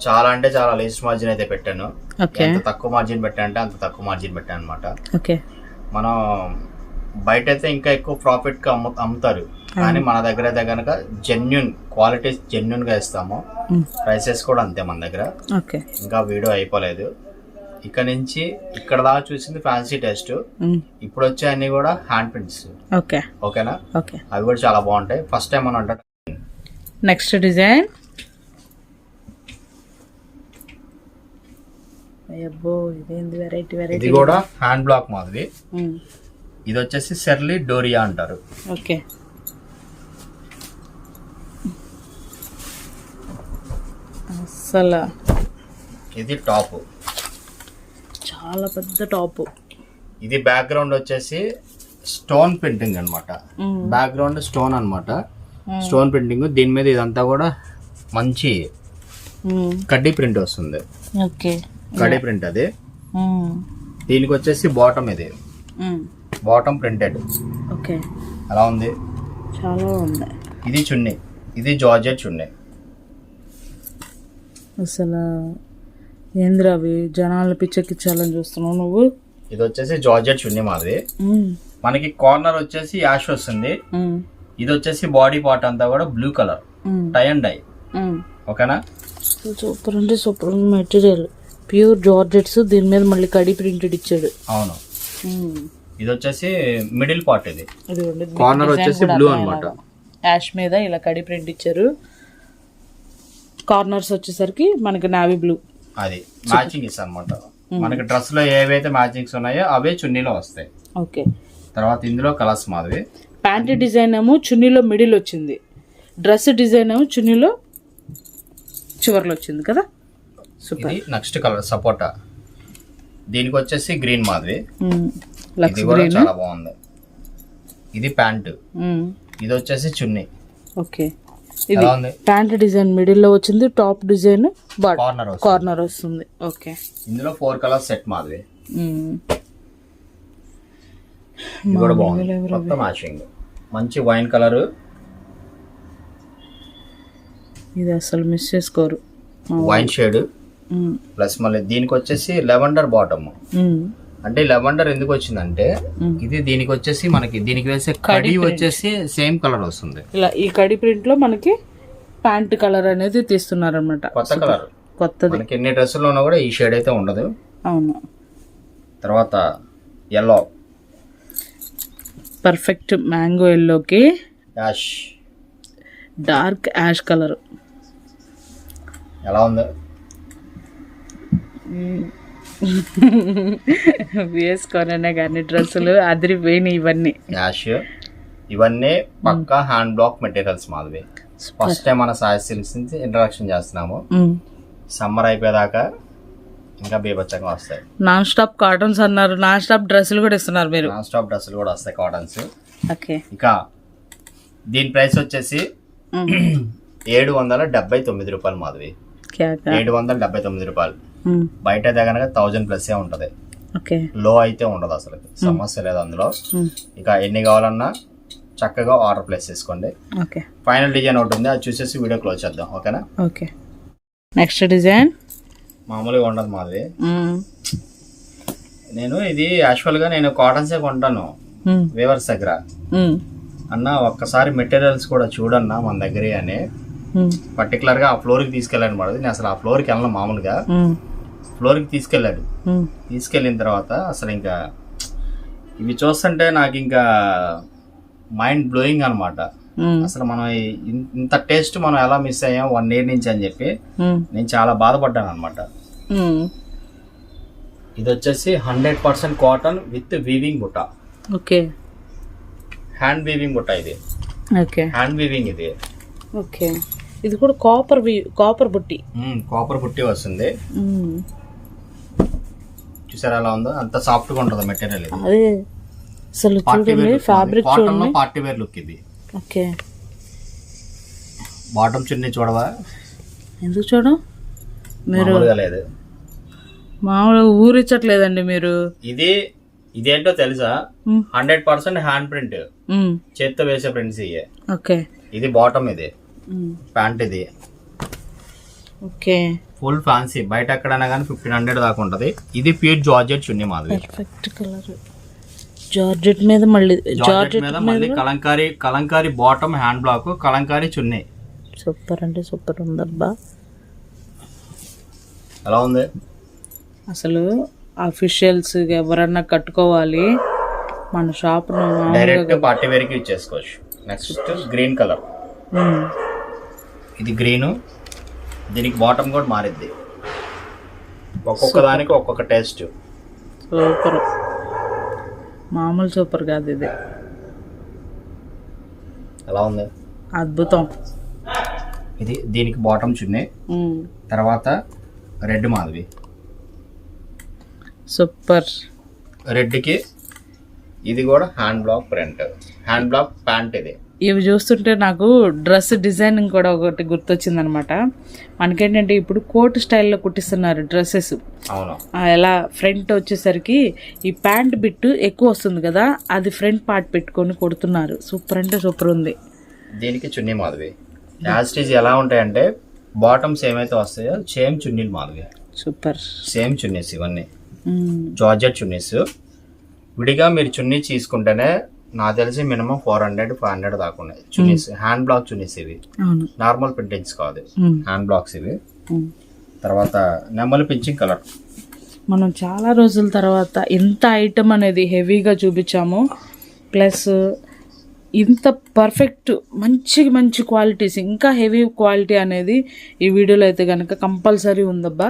చాలా అంటే చాలా లీస్ట్ మార్జిన్ అయితే పెట్టాను. ఓకే. ఎంత తక్కువ మార్జిన్ పెట్టా అంటే అంత తక్కువ మార్జిన్ పెట్టాను అనమాట. ఓకే. మనం బయట అయితే ఇంకా ఎక్కువ ప్రాఫిట్ గా అమ్ముతారు, కానీ మన దగ్గర అయితే కనుక జెన్యున్ క్వాలిటీ జెన్యున్ గా ఇస్తాము. ప్రైసెస్ కూడా అంతే మన దగ్గర. ఓకే. ఇంకా వీడియో అయిపోలేదు. ఇక్కడ నుంచి ఇక్కడ దాకా చూసింది ఫ్యాన్సీ టేస్ట్. ఇప్పుడు వచ్చే అన్ని కూడా హ్యాండ్ ప్రింట్స్. ఓకే. ఓకేనా? ఓకే. అవి కూడా చాలా బాగుంటాయి. ఫస్ట్ టైం అని అంటే నెక్స్ట్ డిజైన్. అబ్బో ఇదేంది వెరైటీ వెరైటీ. ఇది కూడా హ్యాండ్ బ్లాక్ మాదిరి. ఇది వచ్చేసి సెర్లీ డోరియా అంటారు. ఓకే. అసలు ఇది టాప్, చాలా పెద్ద టాప్. ఇది బ్యాక్గ్రౌండ్ వచ్చేసి స్టోన్ ప్రింటింగ్ అన్నమాట. బ్యాక్గ్రౌండ్ స్టోన్ అన్నమాట. Stone printing. దీని మీద ఇదంతా కూడా మంచి కడ్డీ ప్రింట్ వస్తుంది. ఓకే. కడ్డీ ప్రింట్ అది. దీనికి వచ్చేసి బాటమ్, ఇది బాటమ్ ప్రింటెడ్. ఓకే. అలా ఉంది, చాలా ఉంది. ఇది చున్నీ, ఇది జార్జెట్ చున్నీ. అసలు ఏంద్రా అవి జనాలు పిచ్చెక్కించాలని చూస్తున్నావు నువ్వు. ఇది వచ్చేసి జార్జెట్ చున్నీ మాది. మనకి కార్నర్ వచ్చేసి యాష్ వస్తుంది. ఇది వచ్చేసి బాడీ పార్ట్ అంతా కూడా blue colour tie and dye. ఓకేనా? సూపర్ అంటే సూపర్ మెటీరియల్, ప్యూర్ జార్జెట్స్. దీని మీద మళ్ళీ కడి ప్రింటెడ్ ఇచ్చాడు. అవును. ఇది వచ్చేసి మిడిల్ పార్ట్. ఇది కార్నర్ వచ్చేసి బ్లూ అన్నమాట. యాష్ మీద ఇలా కడి ప్రింట్ ఇచ్చారు. కార్నర్స్ వచ్చేసరికి మనకి నావీ బ్లూ. అది మ్యాచింగ్ ఇస్తా అనమాట. మనకి డ్రెస్ లో ఏవైతే మ్యాచింగ్స్ ఉన్నాయో అవే చున్నీలో వస్తాయి. ఓకే. తర్వాత ఇందులో కలర్స్ మాదిరి. ప్యాంట్ డిజైన్ ఏమో చున్నీలో మిడిల్ వచ్చింది, డ్రెస్ డిజైన్ ఏమో చున్నీలో చివర్లో వచ్చింది కదా. ఇది నెక్స్ట్ కలర్ సపోటా. దీనికి వచ్చేసి గ్రీన్ మాదిరి. ఇది కూడా చాలా బాగుంది. ఇది ప్యాంట్, ఇది వచ్చేసి చున్నీ. ఓకే. ఇది ప్యాంట్ డిజైన్ మిడిల్ లో వచ్చింది, టాప్ డిజైన్ కార్నర్ వస్తుంది. ఓకే. ఇందులో 4 కలర్ సెట్ మాదిరి. ఇది కూడా బాగుంది, మొత్తం మ్యాచింగ్. మంచి వైన్ కలర్. ఇది అసలు మిస్ చేసుకోరు. వైన్ షేడ్ ప్లస్ మళ్ళీ దీనికి వచ్చేసి లెవెండర్ బాటమ్. అంటే లెవెండర్ ఎందుకు వచ్చిందంటే ఇది దీనికి వచ్చేసి మనకి దీనికి వేసే కడి వచ్చేసి సేమ్ కలర్ వస్తుంది. ఇలా ఈ కడి ప్రింట్ లో మనకి ప్యాంట్ కలర్ అనేది తీస్తున్నారు అనమాట. కొత్త కలర్, కొత్తది. మనకి ఎన్ని డ్రెస్సుల్లో ఉన్నా కూడా ఈ షేడ్ అయితే ఉండదు. అవును. తర్వాత ఎల్లో, పర్ఫెక్ట్ మ్యాంగో ఎల్లోకి యాష్, డార్క్ యాష్ కలర్. ఎలా ఉంది? వేసుకోనే కానీ డ్రెస్సులు అదిరిపోయినాయి ఇవన్నీ. యాష్ ఇవన్నీ పక్కా హ్యాండ్ బ్లాక్ మెటీరియల్స్ మాదిరి. ఫస్ట్ టైం మన సాయి సిల్క్స్ నుంచి ఇంట్రడక్షన్ చేస్తున్నాము. సమ్మర్ అయిపోయేదాకా ఇంకా బీభత్సంగా వస్తాయి. నాన్ స్టాప్ కాటన్స్ అన్నారు, నాన్ స్టాప్ డ్రెస్సులు కూడా ఇస్తున్నారు మీరు. నాన్ స్టాప్ డ్రెస్సులు కూడా వస్తాయి కాటన్స్. ఓకే. ఇక దీని ప్రైస్ వచ్చేసి 779 రూపాయలు మాధవి. 779 రూపాయలు. బయట అయితే కనుక 1000+ ఉంటది. లో అయితే ఉండదు, అసలు సమస్య లేదు అందులో. ఇక ఎన్ని కావాలన్నా చక్కగా ఆర్డర్ ప్లేస్ చేసుకోండి. ఫైనల్ డిజైన్ ఒకటి ఉంది, అది చూసేసి వీడియో క్లోజ్ చేద్దాం. ఓకేనా? ఓకే. నెక్స్ట్ డిజైన్ మామూలుగా ఉండదు మాది. నేను ఇది యాక్చువల్ గా నేను కాటన్సే కొంటాను వేవర్స్ దగ్గర. అన్న ఒక్కసారి మెటీరియల్స్ కూడా చూడన్నా మన దగ్గర అని పర్టికులర్ గా ఆ ఫ్లోర్ కి తీసుకెళ్ళాను మాట. నేను అసలు ఆ ఫ్లోర్ కి వెళ్ళను, మామూలుగా ఫ్లోర్ కి తీసుకెళ్ళాడు. తీసుకెళ్ళిన తర్వాత అసలు ఇంకా ఇవి చూస్తుంటే నాకు ఇంకా మైండ్ బ్లోయింగ్ అనమాట. అసలు మనం ఇంత టేస్ట్ మనం ఎలా మిస్ అయ్యాం 1 year నుంచి అని చెప్పి నేను చాలా బాధపడ్డాను అనమాట. ఇది వచ్చేసి 100% కాటన్ విత్ వీవింగ్ బుట్ట. ఓకే. హ్యాండ్ వీవింగ్ బుట్ట ఇది. ఓకే. హ్యాండ్ వీవింగ్ ఇది. ఓకే. ఇది కూడా కాపర్ బుట్టి. కాపర్ బుట్టి వస్తుంది. చూసారా ఎలా ఉందో? అంత సాఫ్ట్ గా ఉంటుంది మెటీరియల్. ఇది అదే అసలు చూడండి, ఫ్యాబ్రిక్ చూడండి, పార్టీ వేర్ లుక్ ఇది. ఓకే. బాటమ్ చున్నీ చూడవా? ఎందుకు చూడం మీరు? లేదు, మామూలుగా ఊరిచ్చట్లేదండి మీరు. ఇదేంటో తెలుసా? 100% హ్యాండ్ ప్రింట్, చేత్తో వేసే ప్రింట్స్ ఇయ్యే. ఓకే. ఇది బాటమ్, ఇది ప్యాంట్, ఇది ఓకే, ఫుల్ ఫ్యాన్సీ, బయట ఎక్కడైనా కానీ 1500 దాకా ఉంటుంది. ఇది pure georgette chunni Madhavi. Perfect colour. Georgette మీద మళ్ళీ జార్జెట్ మీద మళ్ళీ Kalamkari bottom, hand block, Kalamkari chunni. Super అంటే సూపర్ ఉందబ్బా. ఎలా ఉంది అసలు అఫీషియల్స్ ఎవరన్నా కట్టుకోవాలి మన షాప్ డైరెక్ట్ పార్టీ వేర్ కి ఇచ్చేసుకోవచ్చు. Next green colour. ఇది గ్రీన్, దీనికి బాటమ్ కూడా మారిద్ది. ఒక్కొక్క దానికి ఒక్కొక్క టేస్ట్. సూపర్, మామూలు సూపర్ కాదు ఇది. ఎలా ఉంది? అద్భుతం. ఇది దీనికి బాటమ్ చున్నీ, తర్వాత రెడ్ మాధవి. సూపర్. రెడ్కి ఇది కూడా hand black print, hand black pant. ఇది ఇవి చూస్తుంటే నాకు డ్రెస్ డిజైనింగ్ కూడా ఒకటి గుర్తొచ్చిందనమాట. మనకేంటంటే ఇప్పుడు కోట్ స్టైల్లో కుట్టిస్తున్నారు డ్రెస్సెస్. అవును. ఎలా ఫ్రంట్ వచ్చేసరికి ఈ ప్యాంట్ బిట్ ఎక్కువ వస్తుంది కదా, అది ఫ్రంట్ పార్ట్ పెట్టుకొని కొడుతున్నారు. సూపర్ అంటే సూపర్ ఉంది. దీనికి చున్నీ మాధవి యాస్టీజ్ ఎలా ఉంటాయంటే బాటమ్స్ ఏమైతే వస్తాయో సేమ్ చున్నీలు మాధవి. సూపర్. సేమ్ చున్నీస్ ఇవన్నీ జార్జెట్ చున్నీస్. విడిగా మీరు చున్నీ తీసుకుంటేనే నాకు తెలిసి మినిమం 400-500 దాకా ఉన్నాయి చున్నీస్. హ్యాండ్ బ్లాక్ చున్నీస్ ఇవి, నార్మల్ ప్రింటింగ్స్ కాదు, హ్యాండ్ బ్లాక్స్ ఇవి. తర్వాత నెమలి పించింగ్ కలర్. మనం చాలా రోజుల తర్వాత ఇంత ఐటమ్ అనేది హెవీగా చూపించాము, ప్లస్ ఇంత పర్ఫెక్ట్ మంచి క్వాలిటీస్, ఇంకా హెవీ క్వాలిటీ అనేది ఈ వీడియోలో అయితే కనుక కంపల్సరీ ఉందబ్బా.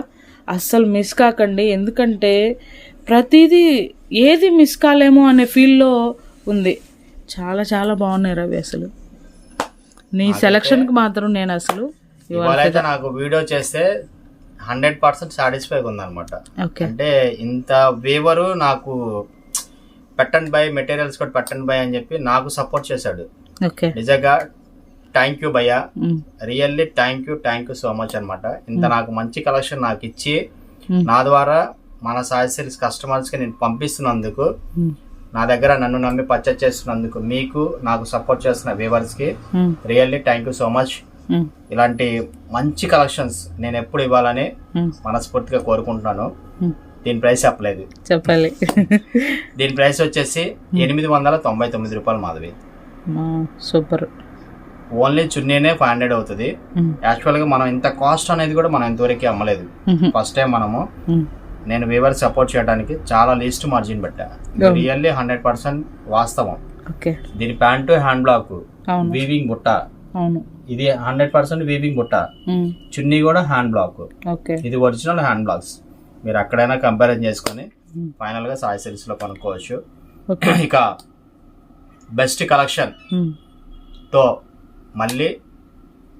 అస్సలు మిస్ కాకండి, ఎందుకంటే ప్రతిదీ ఏది మిస్ కాలేమో అనే ఫీల్లో ఉంది. చాలా బాగున్నాయి రవి. అసలు నీ సెలక్షన్కి మాత్రం నేను అసలు ఇవాళైతే నాకు వీడియో చేస్తే 100% సాటిస్ఫై ఉందన్నమాట. అంటే ఇంత వేవరు నాకు పెట్టండి బై, మెటీరియల్స్ కూడా పెట్టండి బై అని చెప్పి నాకు సపోర్ట్ చేశాడు. నిజంగా థ్యాంక్ యూ భయ్యా, really thank you so much అనమాట. ఇంత నాకు మంచి కలెక్షన్ నాకు ఇచ్చి నా ద్వారా మన సాయి సిల్క్స్ కస్టమర్స్ కి నేను పంపిస్తున్నందుకు, నా దగ్గర నన్ను నమ్మి పర్చేస్ చేస్తున్నందుకు, మీకు నాకు సపోర్ట్ చేస్తున్న వ్యూవర్స్ కి really thank you so much. ఇలాంటి మంచి కలెక్షన్స్ నేను ఎప్పుడు ఇవ్వాలని మనస్ఫూర్తిగా కోరుకుంటున్నాను. దీని ప్రైస్ చెప్పాలి. దీని ప్రైస్ వచ్చేసి 899 రూపాయలు మాధవి. సూపర్. ఓన్లీ చున్నీనే 500 అవుతుంది. యాక్చువల్ గా మనం ఇంత కాస్ట్ అనేది కూడా మనం ఇంతవరకు అమ్మలేదు. ఫస్ట్ టైం మనము. నేను వీవర్ సపోర్ట్ చేయడానికి చాలా లీస్ట్ మార్జిన్ పెట్టా. రియల్లీ 100% వాస్తవం. దీని ప్యాంటు హ్యాండ్ బ్లాక్, వీవింగ్ బుట్ట. ఇది 100% వీవింగ్ బుట్ట. చున్నీ కూడా హ్యాండ్ బ్లాక్. ఇది ఒరిజినల్ హ్యాండ్ బ్లాక్స్. మీరు అక్కడైనా కంపారిజన్ చేసుకొని ఫైనల్ గా సాయి సిల్క్స్ లో కొనుక్కోవచ్చు. ఇక బెస్ట్ కలెక్షన్ తో మళ్ళీ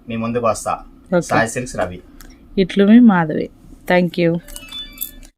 మీ ముందుకు వస్తా. సాయి సిల్క్స్ రవి. ఇట్లు మీ మాధవి. Thank you.